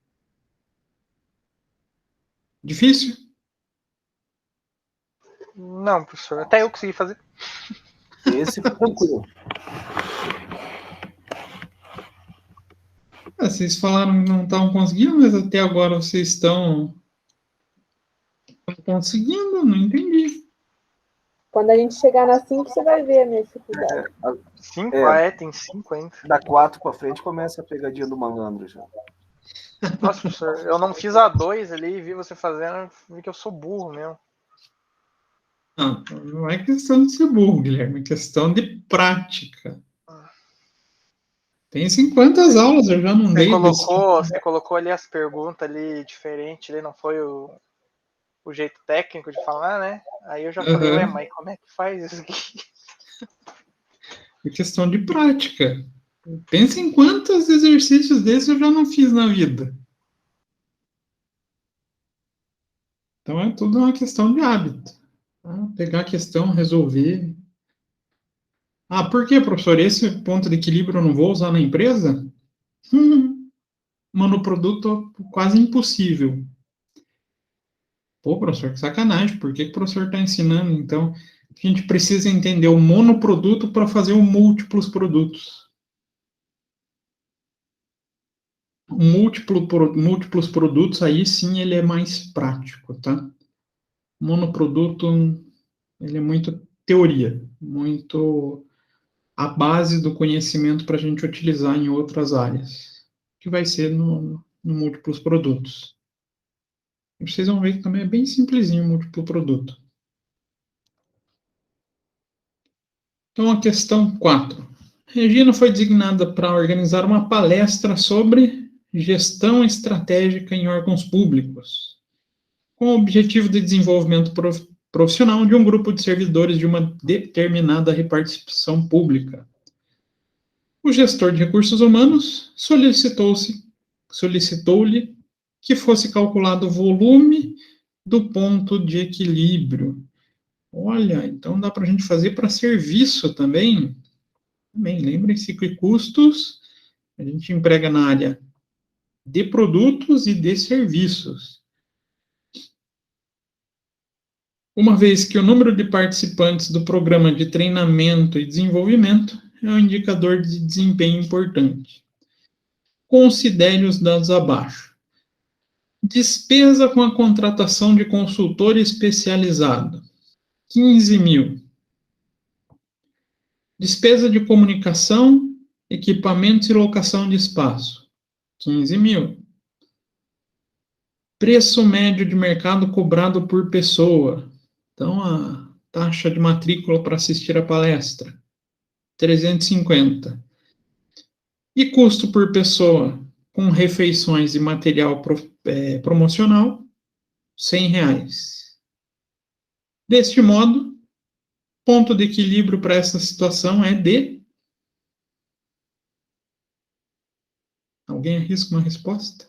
Difícil? Não, professor. Até eu consegui fazer. Esse foi tranquilo. Vocês falaram que não estavam conseguindo, mas até agora vocês estão conseguindo, não entendi. Quando a gente chegar na 5, você vai ver a minha dificuldade. 5? Tem 5 ainda. Da 4 pra frente começa a pegadinha do malandro já. Nossa, professor, eu não fiz a 2 ali, vi você fazendo, vi que eu sou burro mesmo. Não, não é questão de ser burro, Guilherme, é questão de prática. Pensa em quantas aulas eu já não dei. Você colocou ali as perguntas ali diferente, ali não foi o jeito técnico de falar, né? Aí eu já falei, ué, mas como é que faz isso aqui? É questão de prática. Pensa em quantos exercícios desses eu já não fiz na vida. Então é tudo uma questão de hábito. Tá? Pegar a questão, resolver. Ah, por que, professor? Esse ponto de equilíbrio eu não vou usar na empresa? Monoproduto quase impossível. Pô, professor, que sacanagem. Por que o professor está ensinando? Então, a gente precisa entender o monoproduto para fazer o múltiplos produtos. Múltiplos produtos, aí sim ele é mais prático, tá? Monoproduto, ele é muito teoria, muito a base do conhecimento para a gente utilizar em outras áreas, que vai ser no múltiplos produtos. E vocês vão ver que também é bem simplesinho o múltiplo produto. Então, a questão 4. Regina foi designada para organizar uma palestra sobre gestão estratégica em órgãos públicos, com o objetivo de desenvolvimento profissional de um grupo de servidores de uma determinada repartição pública. O gestor de recursos humanos solicitou-lhe que fosse calculado o volume do ponto de equilíbrio. Olha, então dá para a gente fazer para serviço também. Também, lembrem-se que custos a gente emprega na área de produtos e de serviços. Uma vez que o número de participantes do programa de treinamento e desenvolvimento é um indicador de desempenho importante. Considere os dados abaixo. Despesa com a contratação de consultor especializado, 15 mil. Despesa de comunicação, equipamentos e locação de espaço, 15 mil. Preço médio de mercado cobrado por pessoa. Então, a taxa de matrícula para assistir a palestra, 350. E custo por pessoa, com refeições e material promocional, R$100. Deste modo, ponto de equilíbrio para essa situação é de... Alguém arrisca uma resposta?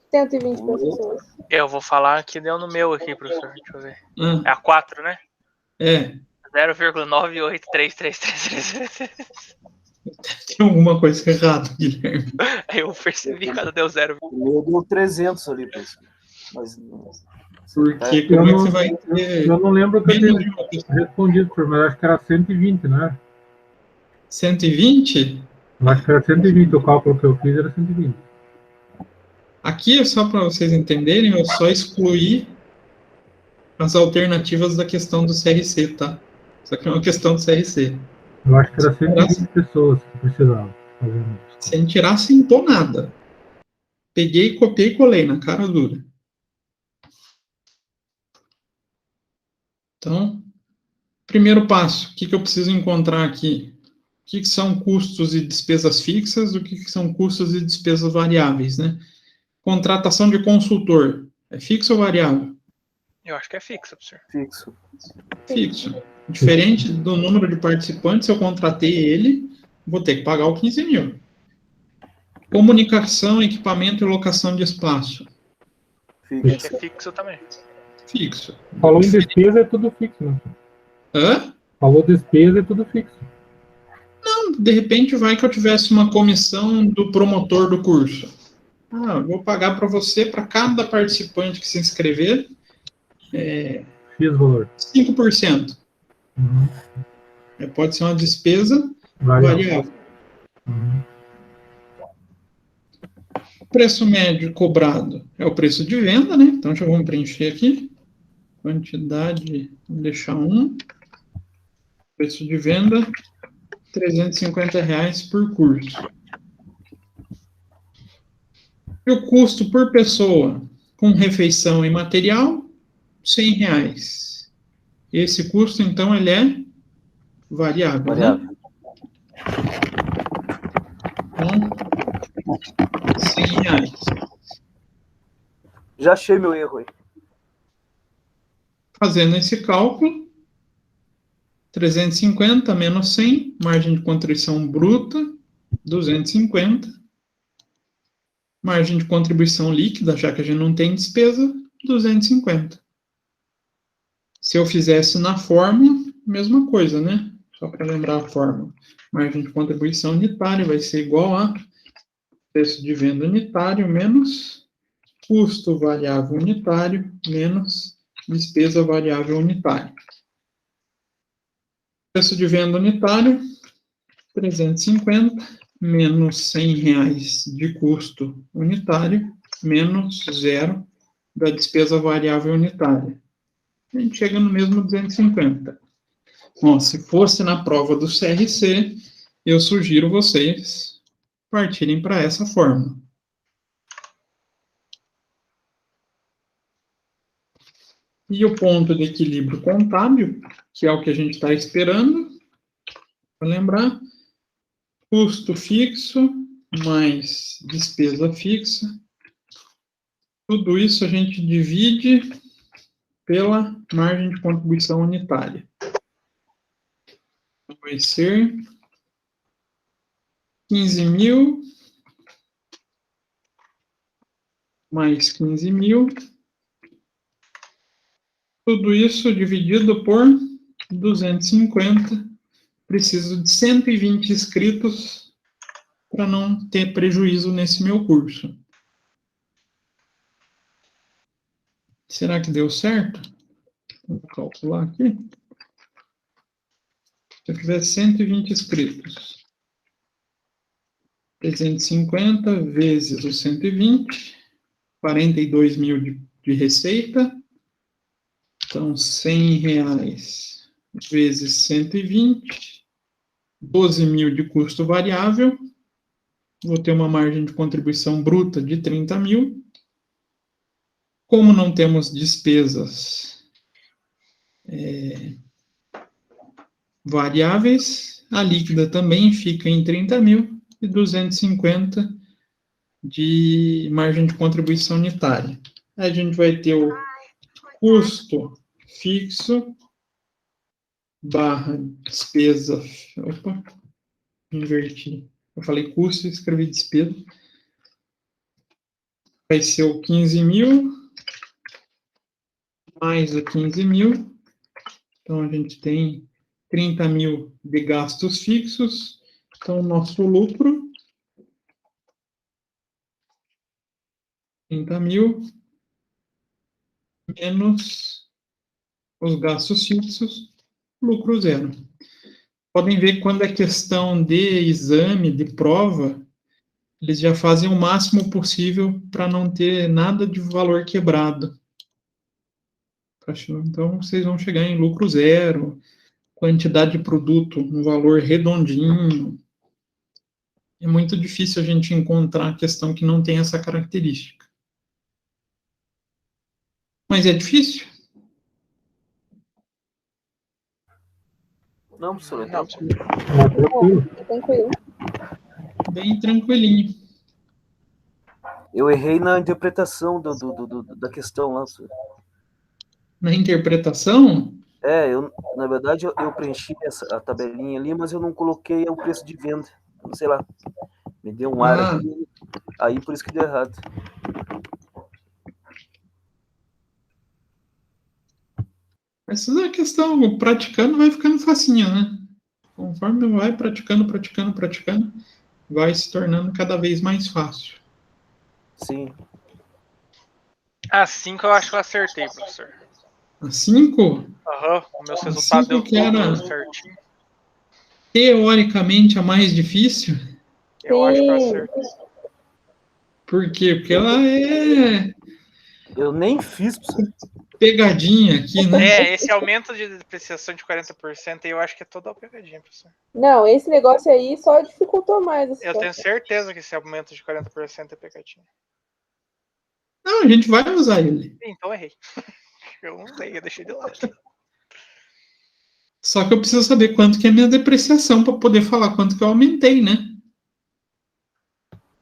120 pessoas. Eu vou falar que deu no meu aqui, professor. Deixa eu ver. É a 4, né? É. 0,9833333. Tem alguma coisa errada, Guilherme. Eu percebi quando deu 0. O meu deu 300 ali, pessoal. Mas porque como é que você vai ter... Eu não lembro que eu tenha respondido, mas acho que era 120, né? 120? Eu acho que era 120, o cálculo que eu fiz era 120. Aqui, só para vocês entenderem, eu só excluí as alternativas da questão do CRC, tá? Isso aqui é uma questão do CRC. Eu acho que era 120 pessoas que precisavam. Sem tirar, sem pôr nada. Peguei, copiei e colei na cara dura. Então, Primeiro passo, o que eu preciso encontrar aqui? O que são custos e despesas fixas, o que são custos e despesas variáveis, né? Contratação de consultor, é fixo ou variável? Eu acho que é fixa, professor. Fixo. Fixo. Diferente do número de participantes, eu contratei ele, vou ter que pagar o 15 mil. Comunicação, equipamento e locação de espaço. Esse é fixo também. Fixo. Falou em despesa, é tudo fixo, né? Hã? Falou despesa, é tudo fixo. Não, de repente vai que eu tivesse uma comissão do promotor do curso. Ah, eu vou pagar para você, para cada participante que se inscrever, X valor. 5%. Pode ser uma despesa variável. O preço médio cobrado é o preço de venda, né? Então já vamos preencher aqui. Quantidade, vamos deixar 1. Preço de venda, R$350 por curso. E o custo por pessoa, com refeição e material, R$100. Esse custo, então, ele é variável, né? Então, R$100. Já achei meu erro aí. Fazendo esse cálculo, 350 menos 100, margem de contribuição bruta, 250. Margem de contribuição líquida, já que a gente não tem despesa, 250. Se eu fizesse na fórmula, mesma coisa, né? Só para lembrar a fórmula. Margem de contribuição unitária vai ser igual a preço de venda unitário menos custo variável unitário menos despesa variável unitária. Preço de venda unitário, 350, menos R$100 de custo unitário, menos 0 da despesa variável unitária. A gente chega no mesmo 250. Bom, se fosse na prova do CRC, eu sugiro vocês partirem para essa fórmula. E o ponto de equilíbrio contábil, que é o que a gente está esperando, para lembrar, custo fixo mais despesa fixa. Tudo isso a gente divide pela margem de contribuição unitária. Vai ser 15 mil mais 15 mil. Tudo isso dividido por 250. Preciso de 120 inscritos para não ter prejuízo nesse meu curso. Será que deu certo? Vou calcular aqui. Se eu tiver 120 inscritos, 350 vezes os 120, 42 mil de receita. Então, R$100 vezes 120, 12 mil de custo variável. Vou ter uma margem de contribuição bruta de 30 mil. Como não temos despesas variáveis, a líquida também fica em 30 mil e 250 de margem de contribuição unitária. Aí a gente vai ter o custo fixo barra despesa. Opa, inverti. Eu falei custo e escrevi despesa. Vai ser o 15 mil mais o 15 mil. Então, a gente tem 30 mil de gastos fixos. Então, nosso lucro, 30 mil menos os gastos fixos, lucro zero. Podem ver que quando é questão de exame, de prova, eles já fazem o máximo possível para não ter nada de valor quebrado. Então, vocês vão chegar em lucro zero, quantidade de produto, um valor redondinho. É muito difícil a gente encontrar questão que não tem essa característica. Mas é difícil? Não, professor, Não, então. É tranquilo. Tranquilo. Bem tranquilinho. Eu errei na interpretação da questão lá, professor. Na interpretação, Na verdade, eu preenchi a tabelinha ali, mas eu não coloquei o preço de venda. Sei lá, me deu um ar Ah. aqui, aí por isso que deu errado. essa é a questão. O praticando vai ficando facinho, né? Conforme vai praticando, vai se tornando cada vez mais fácil. Sim. A 5 eu acho que eu acertei, professor. A 5, Aham, meus A resultados deu cinco que era- tudo certinho. teoricamente, a mais difícil. Eu acho que eu Sim. acertei. Por quê? Porque ela é Eu nem fiz, professor. pegadinha aqui, né? Esse aumento de depreciação de 40% aí eu acho que é toda a pegadinha, professor. Não, esse negócio aí só dificultou mais a Eu situação. tenho certeza que esse aumento de 40% é pegadinha. Não, a gente vai usar ele. Então errei. Eu não usei, eu deixei de lado. Só que eu preciso saber quanto que é a minha depreciação para poder falar quanto que eu aumentei, né?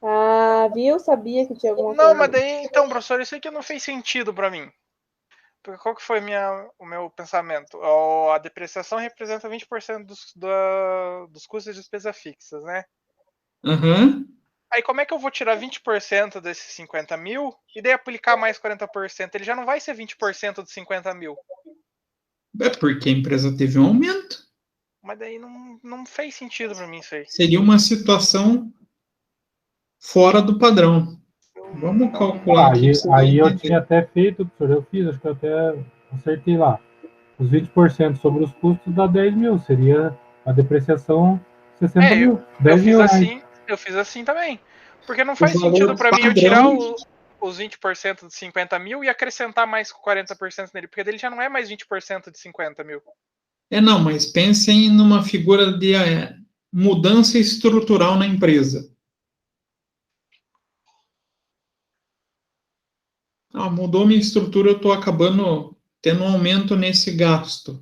Ah, viu? Sabia que tinha alguma Não, coisa. mas daí, então, professor, isso aqui não fez sentido para mim. Porque qual que foi o meu pensamento? A depreciação representa 20% dos custos de despesa fixas, né? Aham. Aí como é que eu vou tirar 20% desses 50 mil e daí aplicar mais 40%? Ele já não vai ser 20% de 50 mil. É porque a empresa teve um aumento. Mas daí não fez sentido para mim isso aí. Seria uma situação fora do padrão. Vamos calcular aqui para você Aí eu entender. tinha até feito, professor, eu fiz, acho que eu até acertei lá. Os 20% sobre os custos dá 10 mil, seria a depreciação 60 É, mil, eu 10 fiz mil reais. assim, eu fiz assim também. Porque não O faz sentido valor para mim eu tirar padrão, os 20% de 50 mil e acrescentar mais 40% nele, porque dele já não é mais 20% de 50 mil. não, mas pensem numa figura de mudança estrutural na empresa. Mudou minha estrutura, eu estou acabando tendo um aumento nesse gasto.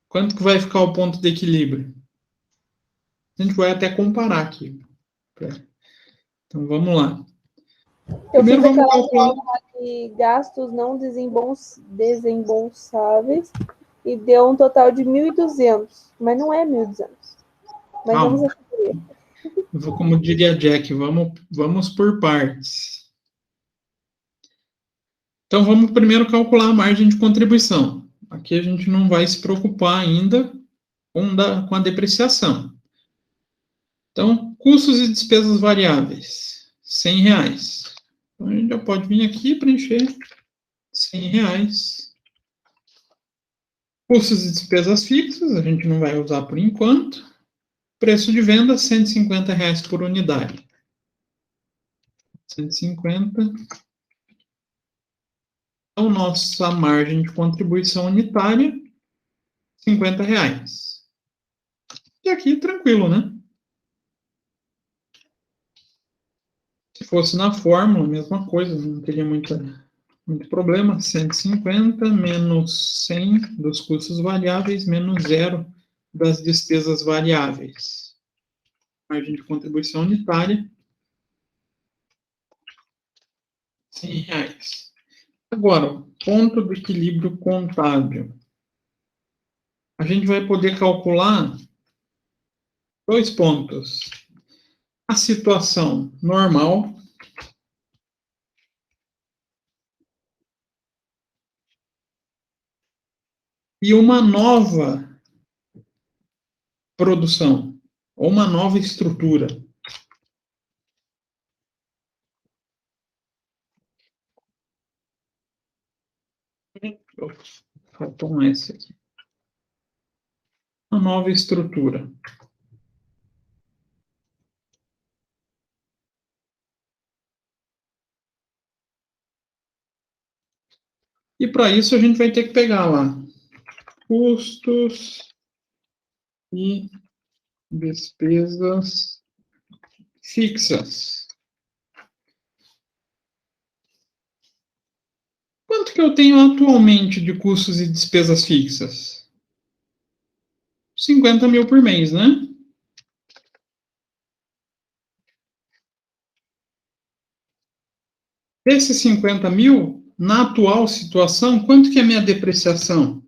Quanto que vai ficar o ponto de equilíbrio? A gente vai até comparar aqui. Então vamos lá. Eu Primeiro fiz vamos aquela calcular. fórmula de gastos não desembolsáveis e deu um total de 1.200, mas não é 1.200. Mas vamos Calma. assumir. Como diria Jack, vamos por partes. Então vamos primeiro calcular a margem de contribuição. Aqui a gente não vai se preocupar ainda com a depreciação. Então, custos e despesas variáveis, R$100. Então, a gente já pode vir aqui e preencher R$100. Custos e despesas fixas, a gente não vai usar por enquanto. Preço de venda, R$150 por unidade. 150. Então, nossa margem de contribuição unitária, R$50. E aqui, tranquilo, né? Se fosse na fórmula, mesma coisa, não teria muito problema. 150 menos 100 dos custos variáveis, menos 0 das despesas variáveis. Margem de contribuição unitária, R$100. Agora, ponto do equilíbrio contábil. A gente vai poder calcular 2 pontos. A situação normal e uma nova produção, ou uma nova estrutura. Faltou um S aqui. Uma nova estrutura. E para isso a gente vai ter que pegar lá custos e despesas fixas. Quanto que eu tenho atualmente de custos e despesas fixas? 50 mil por mês, né? Desses 50 mil, na atual situação, quanto que é a minha depreciação?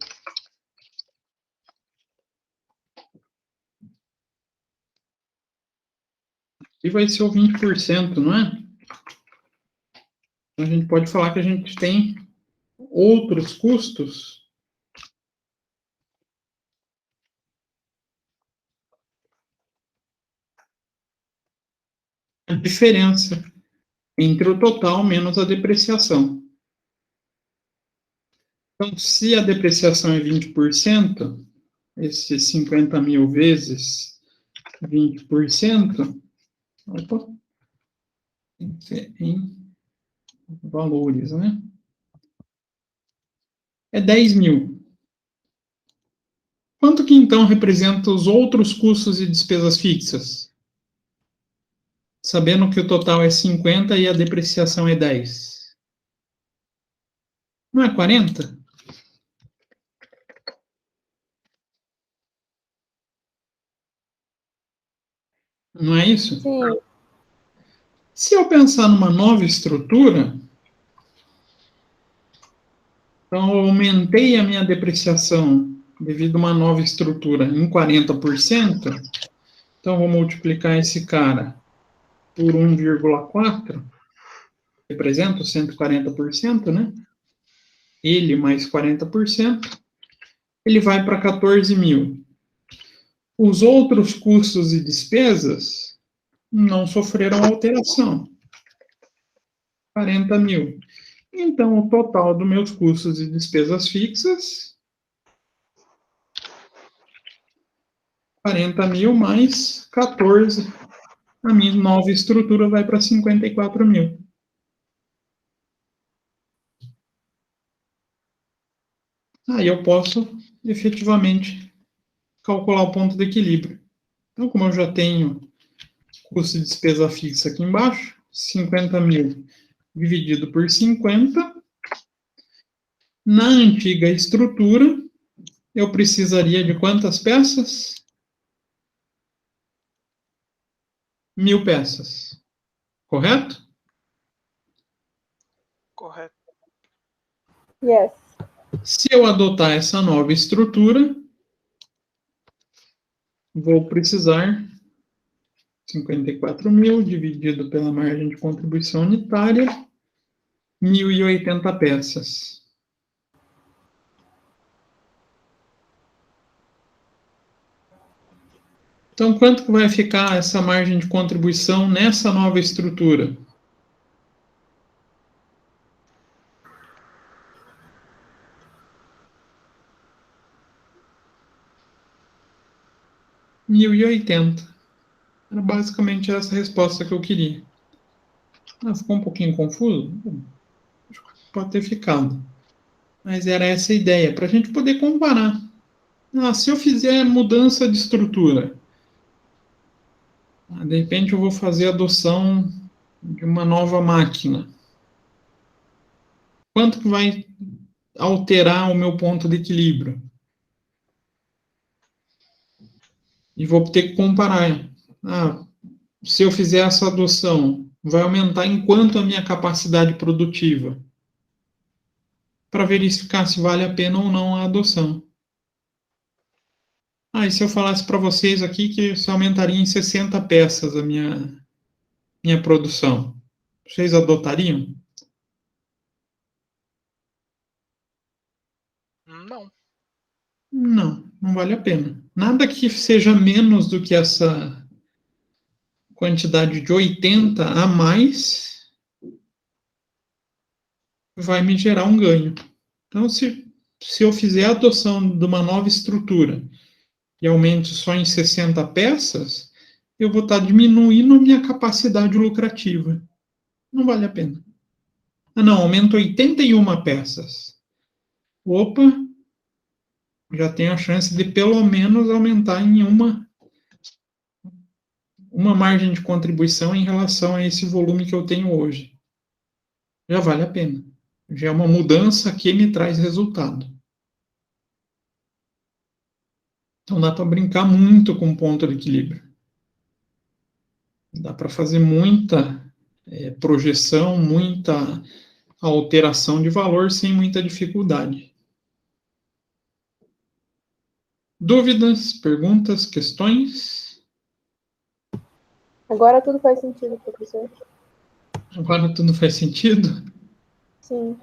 E vai ser o 20%, não é? Então, a gente pode falar que a gente tem outros custos. A diferença entre o total menos a depreciação. Então, se a depreciação é 20%, esses 50 mil vezes 20%, opa, tem que ser em valores, né? É 10 mil. Quanto que, então, representa os outros custos e despesas fixas? Sabendo que o total é 50 e a depreciação é 10. Não é 40? Não é isso? Sim. Se eu pensar numa nova estrutura, então eu aumentei a minha depreciação devido a uma nova estrutura em 40%, então vou multiplicar esse cara por 1,4, representa os 140%, né? Ele mais 40%, ele vai para 14 mil. Os outros custos e despesas não sofreram alteração. 40 mil. Então, o total dos meus custos e despesas fixas, 40 mil mais 14. A minha nova estrutura vai para 54 mil. Aí eu posso, efetivamente, calcular o ponto de equilíbrio. Então, como eu já tenho custo de despesa fixa aqui embaixo, 50 mil dividido por 50, na antiga estrutura, eu precisaria de quantas peças? 1000 peças. Correto? Correto. Yes. Se eu adotar essa nova estrutura, vou precisar 54 mil dividido pela margem de contribuição unitária, 1.080 peças. Então, quanto que vai ficar essa margem de contribuição nessa nova estrutura? R$ 1.080. Era basicamente essa resposta que eu queria. Ficou um pouquinho confuso? Pode ter ficado. Mas era essa a ideia, para a gente poder comparar. Se eu fizer mudança de estrutura, de repente eu vou fazer a adoção de uma nova máquina. Quanto que vai alterar o meu ponto de equilíbrio? E vou ter que comparar. Se eu fizer essa adoção, vai aumentar em quanto a minha capacidade produtiva? Para verificar se vale a pena ou não a adoção. E se eu falasse para vocês aqui que se aumentaria em 60 peças a minha produção, vocês adotariam? Não. Não vale a pena. Nada que seja menos do que essa quantidade de 80 a mais vai me gerar um ganho. Então, se eu fizer a adoção de uma nova estrutura e aumento só em 60 peças, eu vou estar diminuindo a minha capacidade lucrativa. Não vale a pena. Aumento 81 peças. Opa, já tenho a chance de pelo menos aumentar em uma margem de contribuição em relação a esse volume que eu tenho hoje. Já vale a pena. Já é uma mudança que me traz resultado. Então dá para brincar muito com o ponto de equilíbrio. Dá para fazer muita projeção, muita alteração de valor sem muita dificuldade. Dúvidas, perguntas, questões? Agora tudo faz sentido, professor. Agora tudo faz sentido? Sim.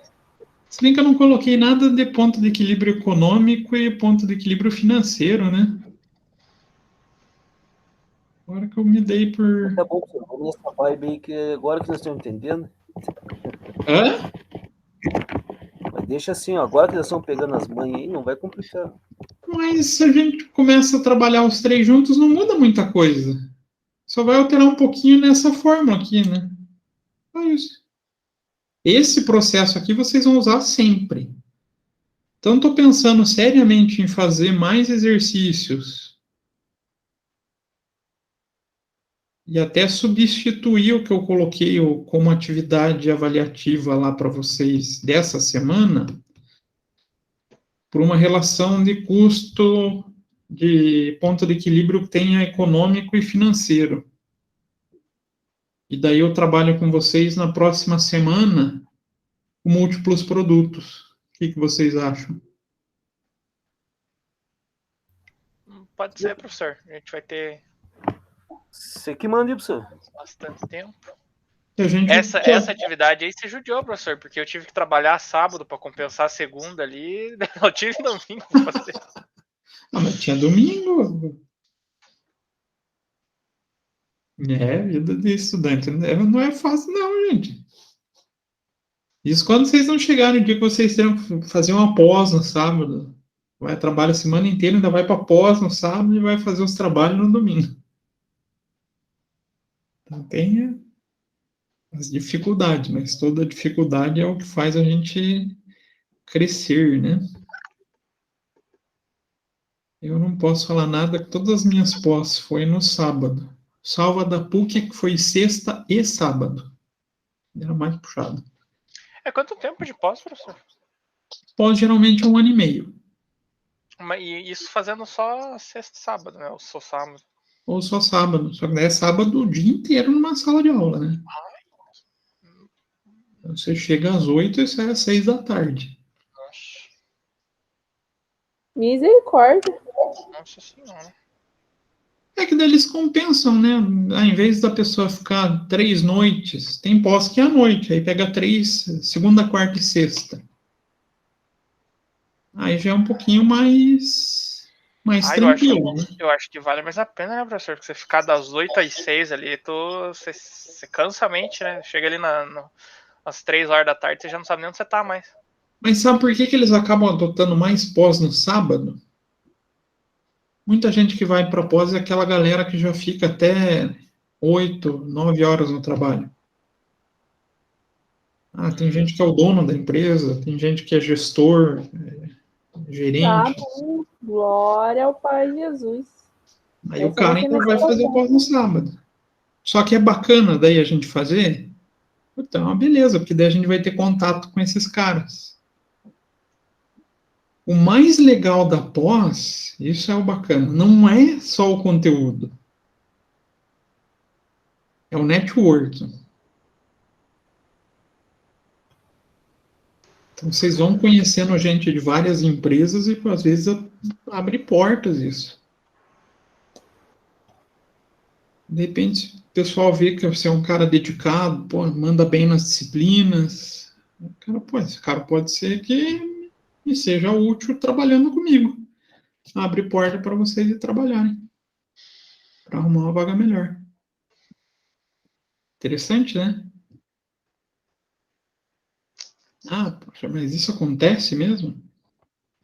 Se bem que eu não coloquei nada de ponto de equilíbrio econômico e ponto de equilíbrio financeiro, né? Agora que eu me dei por... Tá bom, professor. Vamos nessa vibe aí que agora que nós estamos entendendo. Hã? Mas deixa assim, ó, agora que nós estamos pegando as manhas aí, não vai complicar. Mas se a gente começa a trabalhar os três juntos, não muda muita coisa. Só vai alterar um pouquinho nessa fórmula aqui, né? Só isso. Esse processo aqui vocês vão usar sempre. Então, estou pensando seriamente em fazer mais exercícios e até substituir o que eu coloquei como atividade avaliativa lá para vocês dessa semana por uma relação de custo de ponto de equilíbrio que tenha econômico e financeiro. E daí eu trabalho com vocês na próxima semana com múltiplos produtos. O que vocês acham? Pode ser, professor. A gente vai ter Você que manda aí, professor. bastante tempo. A gente Essa atividade aí se judiou, professor, porque eu tive que trabalhar sábado para compensar a segunda ali. Eu tive domingo para fazer. Ah, mas tinha domingo. Vida de estudante. Não é fácil, não, gente. Isso quando vocês não chegarem no dia que vocês tenham que fazer uma pós no sábado. Vai trabalhar a semana inteira, ainda vai para pós no sábado e vai fazer os trabalhos no domingo. Então tem as dificuldades, mas toda dificuldade é o que faz a gente crescer, né? Eu não posso falar nada, todas as minhas pós foi no sábado. Salva da PUC que foi sexta e sábado. Era mais puxado. É quanto tempo de pós, professor? Pós geralmente é 1 ano e meio. E isso fazendo só sexta e sábado, né? Ou só sábado. Ou só sábado. Só que daí é sábado o dia inteiro numa sala de aula, né? Então, você chega às 8 e sai às 6 da tarde. Misericórdia. Nossa senhora. É que daí eles compensam, né? Ao invés da pessoa ficar 3 noites, tem pós que é à noite. Aí pega 3, segunda, quarta e sexta. Aí já é um pouquinho mais tranquilo, né? Eu acho que vale mais a pena, né, professor? Porque você ficar das 8 às 6 ali, você cansa a mente, né? Chega ali às 3 horas da tarde, você já não sabe nem onde você tá mais. Mas sabe por que eles acabam adotando mais pós no sábado? Muita gente que vai para pós é aquela galera que já fica até 8, 9 horas no trabalho. Tem gente que é o dono da empresa, tem gente que é gestor, gerente. Glória ao Pai Jesus. Aí o cara ainda vai fazer pós no sábado. Só que é bacana daí a gente fazer? Então, beleza, porque daí a gente vai ter contato com esses caras. O mais legal da pós, isso é o bacana, não é só o conteúdo. É o networking. Então, vocês vão conhecendo gente de várias empresas e, às vezes, abre portas isso. De repente, o pessoal vê que você é um cara dedicado, manda bem nas disciplinas. Esse cara pode ser que me seja útil trabalhando comigo. Abre porta para vocês ir trabalharem. Para arrumar uma vaga melhor. Interessante, né? Poxa, mas isso acontece mesmo?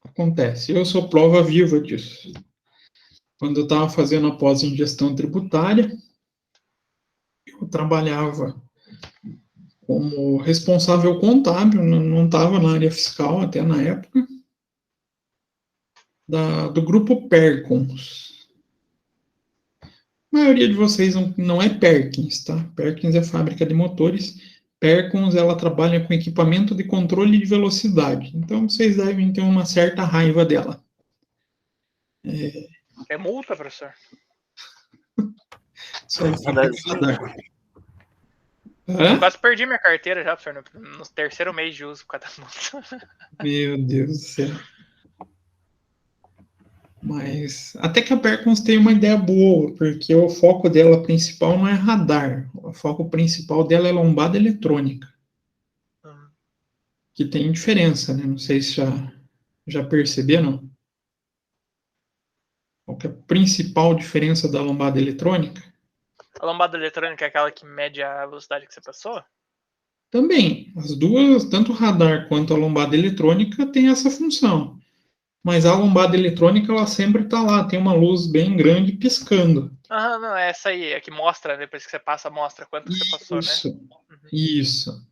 Acontece. Eu sou prova viva disso. Quando eu estava fazendo a pós em gestão tributária, eu trabalhava como responsável contábil, não estava na área fiscal até na época, do grupo Perkins. A maioria de vocês não é Perkins, tá? Perkins é fábrica de motores. Perkins, ela trabalha com equipamento de controle de velocidade. Então, vocês devem ter uma certa raiva dela. É multa, professor? Só Radarzinho. radar. Eu Hã? quase perdi minha carteira já, professor, no terceiro mês de uso por causa da multa. Meu Deus do céu. Mas até que a Perkins tem uma ideia boa, porque o foco dela principal não é radar. O foco principal dela é lombada eletrônica, que tem diferença, né? Não sei se já perceberam. Qual que é a principal diferença da lombada eletrônica? A lombada eletrônica é aquela que mede a velocidade que você passou? Também, as duas, tanto o radar quanto a lombada eletrônica, tem essa função. Mas a lombada eletrônica, ela sempre está lá, tem uma luz bem grande piscando. Aham, não, é essa aí, é que mostra, depois que você passa, mostra quanto que você passou, né? Isso, isso.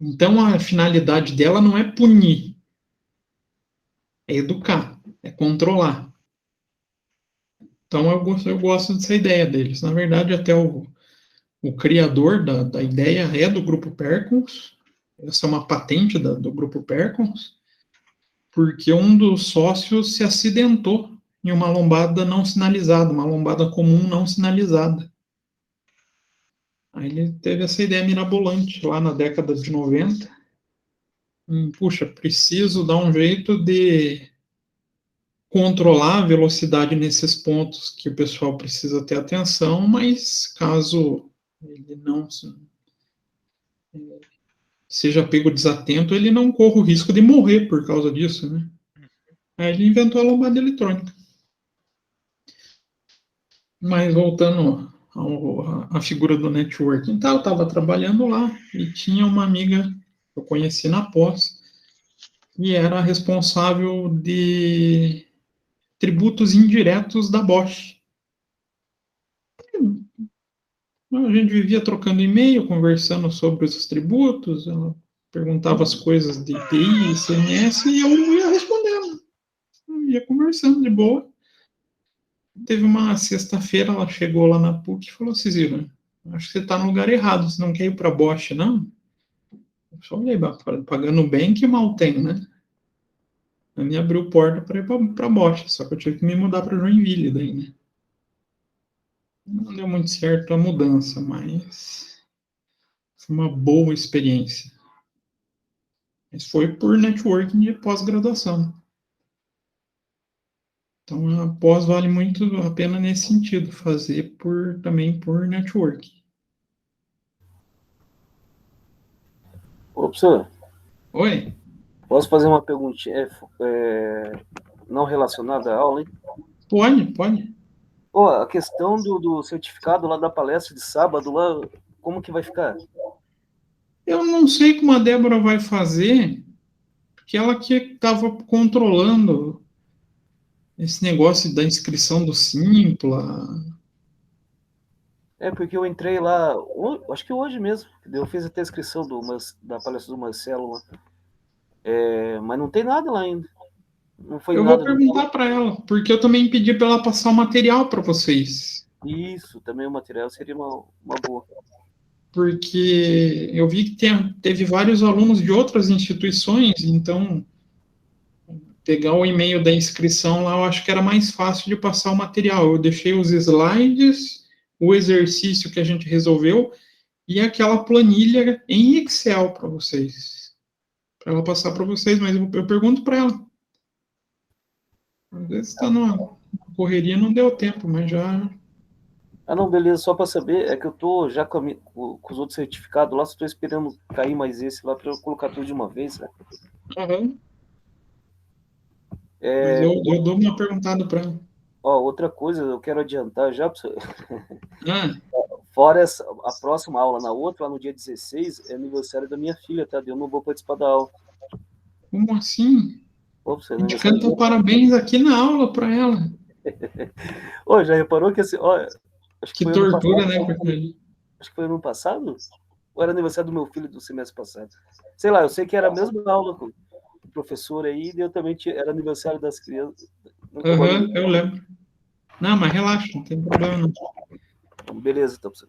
Então, a finalidade dela não é punir, é educar, é controlar. Então, eu gosto dessa ideia deles. Na verdade, até o criador da ideia é do Grupo Perkins. Essa é uma patente do Grupo Perkins, porque um dos sócios se acidentou em uma lombada não sinalizada, uma lombada comum não sinalizada. Aí ele teve essa ideia mirabolante lá na década de 90. Puxa, preciso dar um jeito de controlar a velocidade nesses pontos que o pessoal precisa ter atenção, mas caso ele não seja pego desatento, ele não corre o risco de morrer por causa disso, né? Aí ele inventou a lombada eletrônica. Mas voltando à figura do networking, então, eu estava trabalhando lá e tinha uma amiga que eu conheci na pós e era responsável de tributos indiretos da Bosch. A gente vivia trocando e-mail, conversando sobre os tributos, ela perguntava as coisas de IPI, ICMS, e eu ia respondendo. Ia conversando de boa. Teve uma sexta-feira, ela chegou lá na PUC e falou: Cizila, acho que você está no lugar errado, você não quer ir para a Bosch, não? Eu só olhei, pagando bem, que mal tem, né? Aí me abriu porta para ir para a Bosch, só que eu tive que me mudar para Joinville daí, né? Não deu muito certo a mudança, mas foi uma boa experiência. Mas foi por networking de pós-graduação. Então, a pós vale muito a pena nesse sentido, fazer também por networking. Ô, professor, Oi? posso fazer uma perguntinha não relacionada à aula, hein? Pode. Ô, a questão do certificado lá da palestra de sábado, lá, como que vai ficar? Eu não sei como a Débora vai fazer, porque ela que estava controlando esse negócio da inscrição do Simpla. É, porque eu entrei lá, acho que hoje mesmo, eu fiz até a inscrição da palestra do Marcelo lá. Mas não tem nada lá ainda. Não foi Eu nada. vou perguntar para ela, porque eu também pedi para ela passar o material para vocês. Isso, também o material seria uma boa. Porque eu vi que teve vários alunos de outras instituições, então pegar o e-mail da inscrição lá, eu acho que era mais fácil de passar o material. Eu deixei os slides, o exercício que a gente resolveu e aquela planilha em Excel para vocês. Para ela passar para vocês, mas eu pergunto para ela. Às vezes está numa correria, não deu tempo, mas já. Ah, não, beleza, só para saber, é que eu tô já com os outros certificados lá, só tô esperando cair mais esse lá para eu colocar tudo de uma vez, né? Uhum. Mas eu dou uma perguntada para ela. Ó, outra coisa, eu quero adiantar já, Ah, fora a próxima aula, na outra, lá no dia 16, é aniversário da minha filha, tá? Eu não vou participar da aula. como assim? Ô, você A gente canta parabéns aqui na aula para ela. Ô, já reparou que assim, ó, acho Que foi tortura, ano passado, né? Porque... Acho que foi ano passado? Ou era aniversário do meu filho do semestre passado? Sei lá, eu sei que era a mesma aula com o professor aí, e eu também era aniversário das crianças. Aham, eu lembro. Não, mas relaxa, não tem problema não. Beleza, então, professor.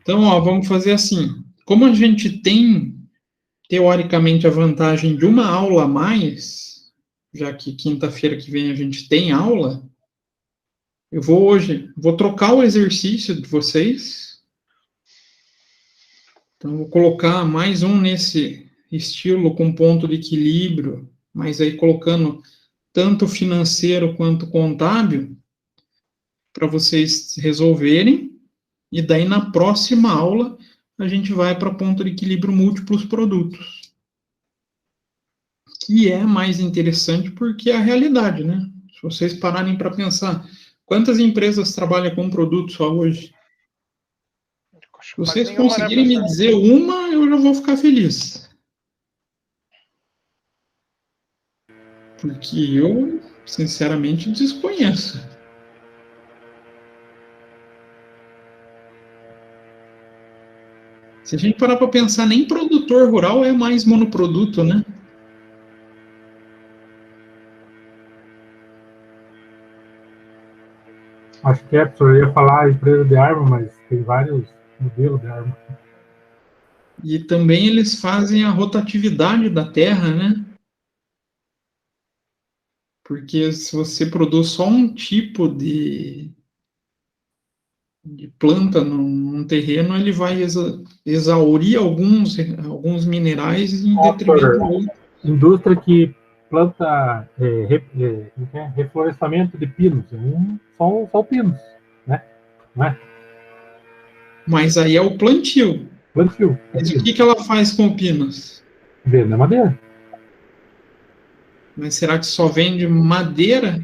Então, ó, vamos fazer assim. Como a gente tem, teoricamente, a vantagem de uma aula a mais, já que quinta-feira que vem a gente tem aula, Eu vou trocar o exercício de vocês. Então, vou colocar mais um nesse estilo com ponto de equilíbrio, mas aí colocando tanto financeiro quanto contábil, para vocês resolverem. E daí, na próxima aula, a gente vai para ponto de equilíbrio múltiplos produtos. Que é mais interessante porque é a realidade, né? Se vocês pararem para pensar, quantas empresas trabalham com produto só hoje? Acho Se que quase vocês nenhuma, né, conseguirem me professor? dizer uma, eu já vou ficar feliz. Porque eu, sinceramente, desconheço. Se a gente parar para pensar, nem produtor rural é mais monoproduto, né? Acho que professor, eu ia falar a empresa de arma, mas tem vários modelos de arma. E também eles fazem a rotatividade da terra, né? Porque se você produz só um tipo de planta num terreno, ele vai exaurir alguns minerais em detrimento do outro. Indústria que planta reflorestamento de pinos. Só pinos, né? Não é? Mas aí é o plantio. Plantio. Mas o que ela faz com o pinos? Vende a madeira. Mas será que só vende madeira?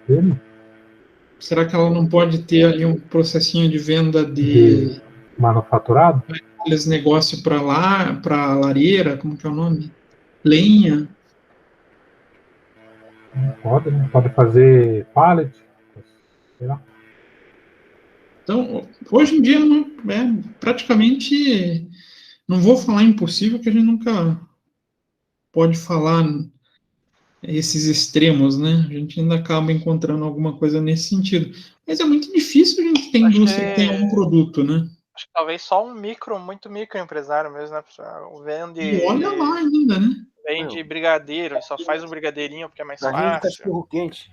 Pino. Será que ela não pode ter ali um processinho de venda De manufaturado? aqueles negócios para lá, para lareira, como que é o nome? Lenha. Pode, né? Pode fazer pallet. Sei lá. Então, hoje em dia é praticamente, não vou falar impossível, que a gente nunca pode falar esses extremos, né? A gente ainda acaba encontrando alguma coisa nesse sentido. Mas é muito difícil a gente ter indústria que tenha um produto, né? Acho que talvez só um muito microempresário mesmo, né, professor? E olha lá ainda, né? Vende brigadeiro, ele só faz o brigadeirinho porque é mais Carrinho de fácil. cachorro quente.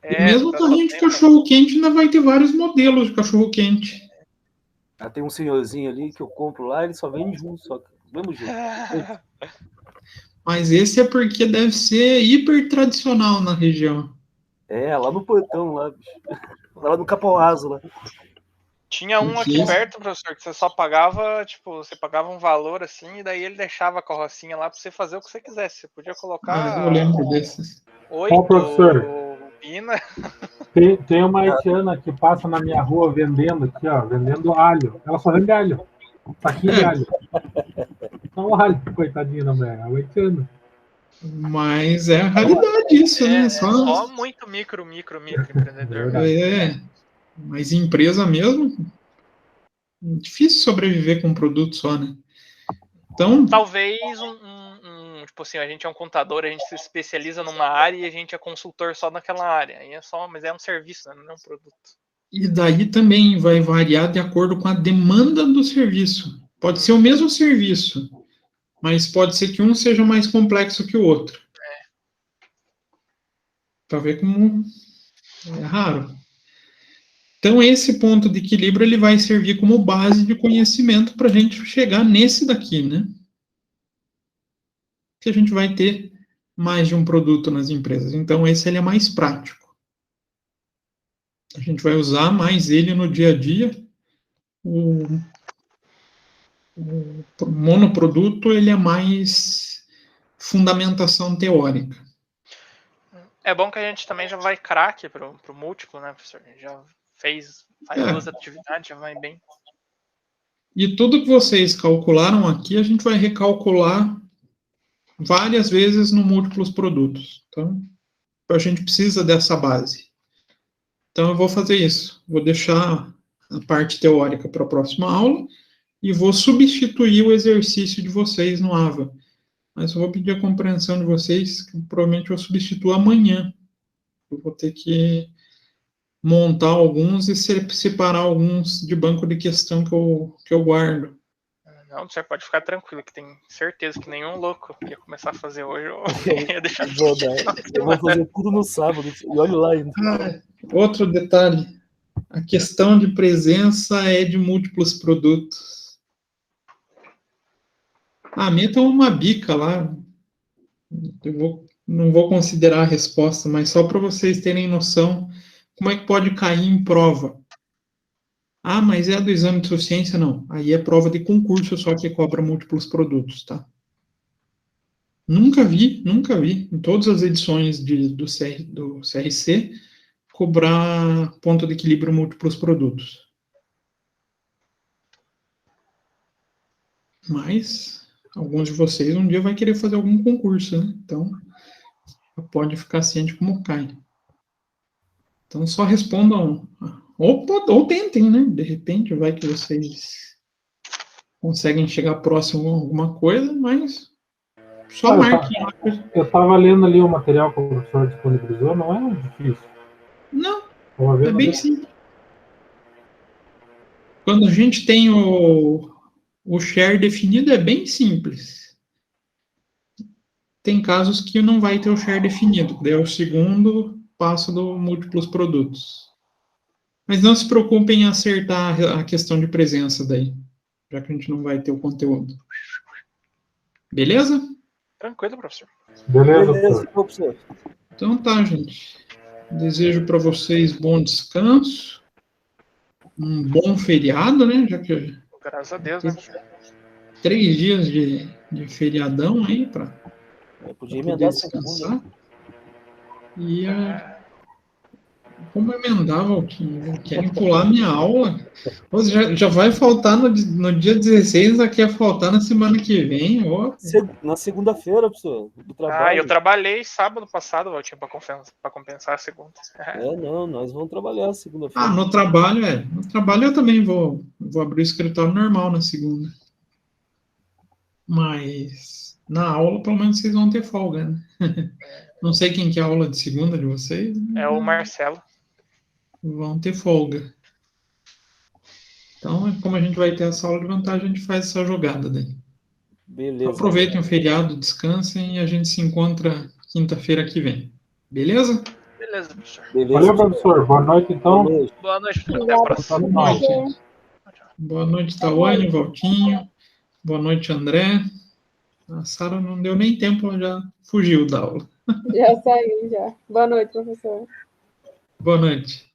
E mesmo tá carrinho de cachorro-quente ainda vai ter vários modelos de cachorro-quente. Tem um senhorzinho ali que eu compro lá, ele só vende junto, só que do mesmo jeito. Mas esse é porque deve ser hiper tradicional na região. Lá no portão, lá, bicho. Lá no Capão Raso, lá. Tinha um aqui perto, professor, que você só pagava, tipo, você pagava um valor assim, e daí ele deixava a carrocinha lá pra você fazer o que você quisesse. Você podia colocar. Eu lembro desses. 8 professor? pina. Tem uma haitiana que passa na minha rua vendendo aqui, ó, vendendo alho. Ela só vende alho. Um saquinho de alho. Só um alho, coitadinha da mulher. É uma haitiana. Mas é a realidade isso, né? Só muito micro empreendedor. Mas empresa mesmo, difícil sobreviver com um produto só, né? Então, talvez tipo assim, a gente é um contador, a gente se especializa numa área e a gente é consultor só naquela área. Aí mas é um serviço, né? Não é um produto. E daí também vai variar de acordo com a demanda do serviço. Pode ser o mesmo serviço, mas pode ser que um seja mais complexo que o outro. Para ver como é raro. Então, esse ponto de equilíbrio ele vai servir como base de conhecimento para a gente chegar nesse daqui, né? Que a gente vai ter mais de um produto nas empresas. Então, esse ele é mais prático. A gente vai usar mais ele no dia a dia. O monoproduto ele é mais fundamentação teórica. É bom que a gente também já vai craque pro múltiplo, né, professor? Já faz 2 atividades, já vai bem. E tudo que vocês calcularam aqui, a gente vai recalcular várias vezes no múltiplos produtos. Então, a gente precisa dessa base. Então, eu vou fazer isso. Vou deixar a parte teórica para a próxima aula e vou substituir o exercício de vocês no AVA. Mas eu vou pedir a compreensão de vocês, que provavelmente eu substituo amanhã. Eu vou ter que montar alguns e separar alguns de banco de questão que eu guardo. Não, você pode ficar tranquilo, que tem certeza que nenhum louco ia começar a fazer hoje. Eu ia deixar Eu vou fazer tudo no sábado. E olha lá ainda. Outro detalhe. A questão de presença é de múltiplos produtos. Meta uma bica lá. Não vou considerar a resposta, mas só para vocês terem noção como é que pode cair em prova. Mas é do exame de suficiência? Não. Aí é prova de concurso, só que cobra múltiplos produtos, tá? Nunca vi, em todas as edições do CRC, cobrar ponto de equilíbrio múltiplos produtos. Mas alguns de vocês um dia vai querer fazer algum concurso, né? Então, pode ficar ciente como cai. Então, só respondam, ou tentem, né? De repente, vai que vocês conseguem chegar próximo a alguma coisa, mas só marquem. Eu estava lendo ali o material que o professor disponibilizou, não é difícil. Não, é bem simples. Quando a gente tem o share definido, é bem simples. Tem casos que não vai ter o share definido, daí é o segundo passo do múltiplos produtos. Mas não se preocupem em acertar a questão de presença daí, já que a gente não vai ter o conteúdo. Beleza? Tranquilo, professor. Beleza, professor. Então tá, gente. Desejo para vocês bom descanso, um bom feriado, né? Já que Graças a Deus, né? 3 dias de feriadão aí para podia emendar a segunda. descansar. E como emendar, Valtinho? Querem pular minha aula? Já vai faltar no dia 16, já quer faltar na semana que vem. Na segunda-feira, professor, do trabalho. Eu trabalhei sábado passado, Valtinho, para compensar a segunda. Não, nós vamos trabalhar segunda-feira. No trabalho, No trabalho eu também vou abrir o escritório normal na segunda. Mas na aula, pelo menos, vocês vão ter folga, né? Não sei quem que é a aula de segunda de vocês. É o Marcelo. Vão ter folga. Então, como a gente vai ter essa aula de vantagem, a gente faz essa jogada daí. Beleza. Aproveitem o feriado, descansem e a gente se encontra quinta-feira que vem. Beleza? Beleza, professor. Valeu, professor. Boa noite, então. Boa noite, professor. Até a próxima. Boa noite. Boa noite, Tawane, Valtinho. Boa noite, André. A Sara não deu nem tempo, ela já fugiu da aula. Já saiu, já. Boa noite, professor. Boa noite.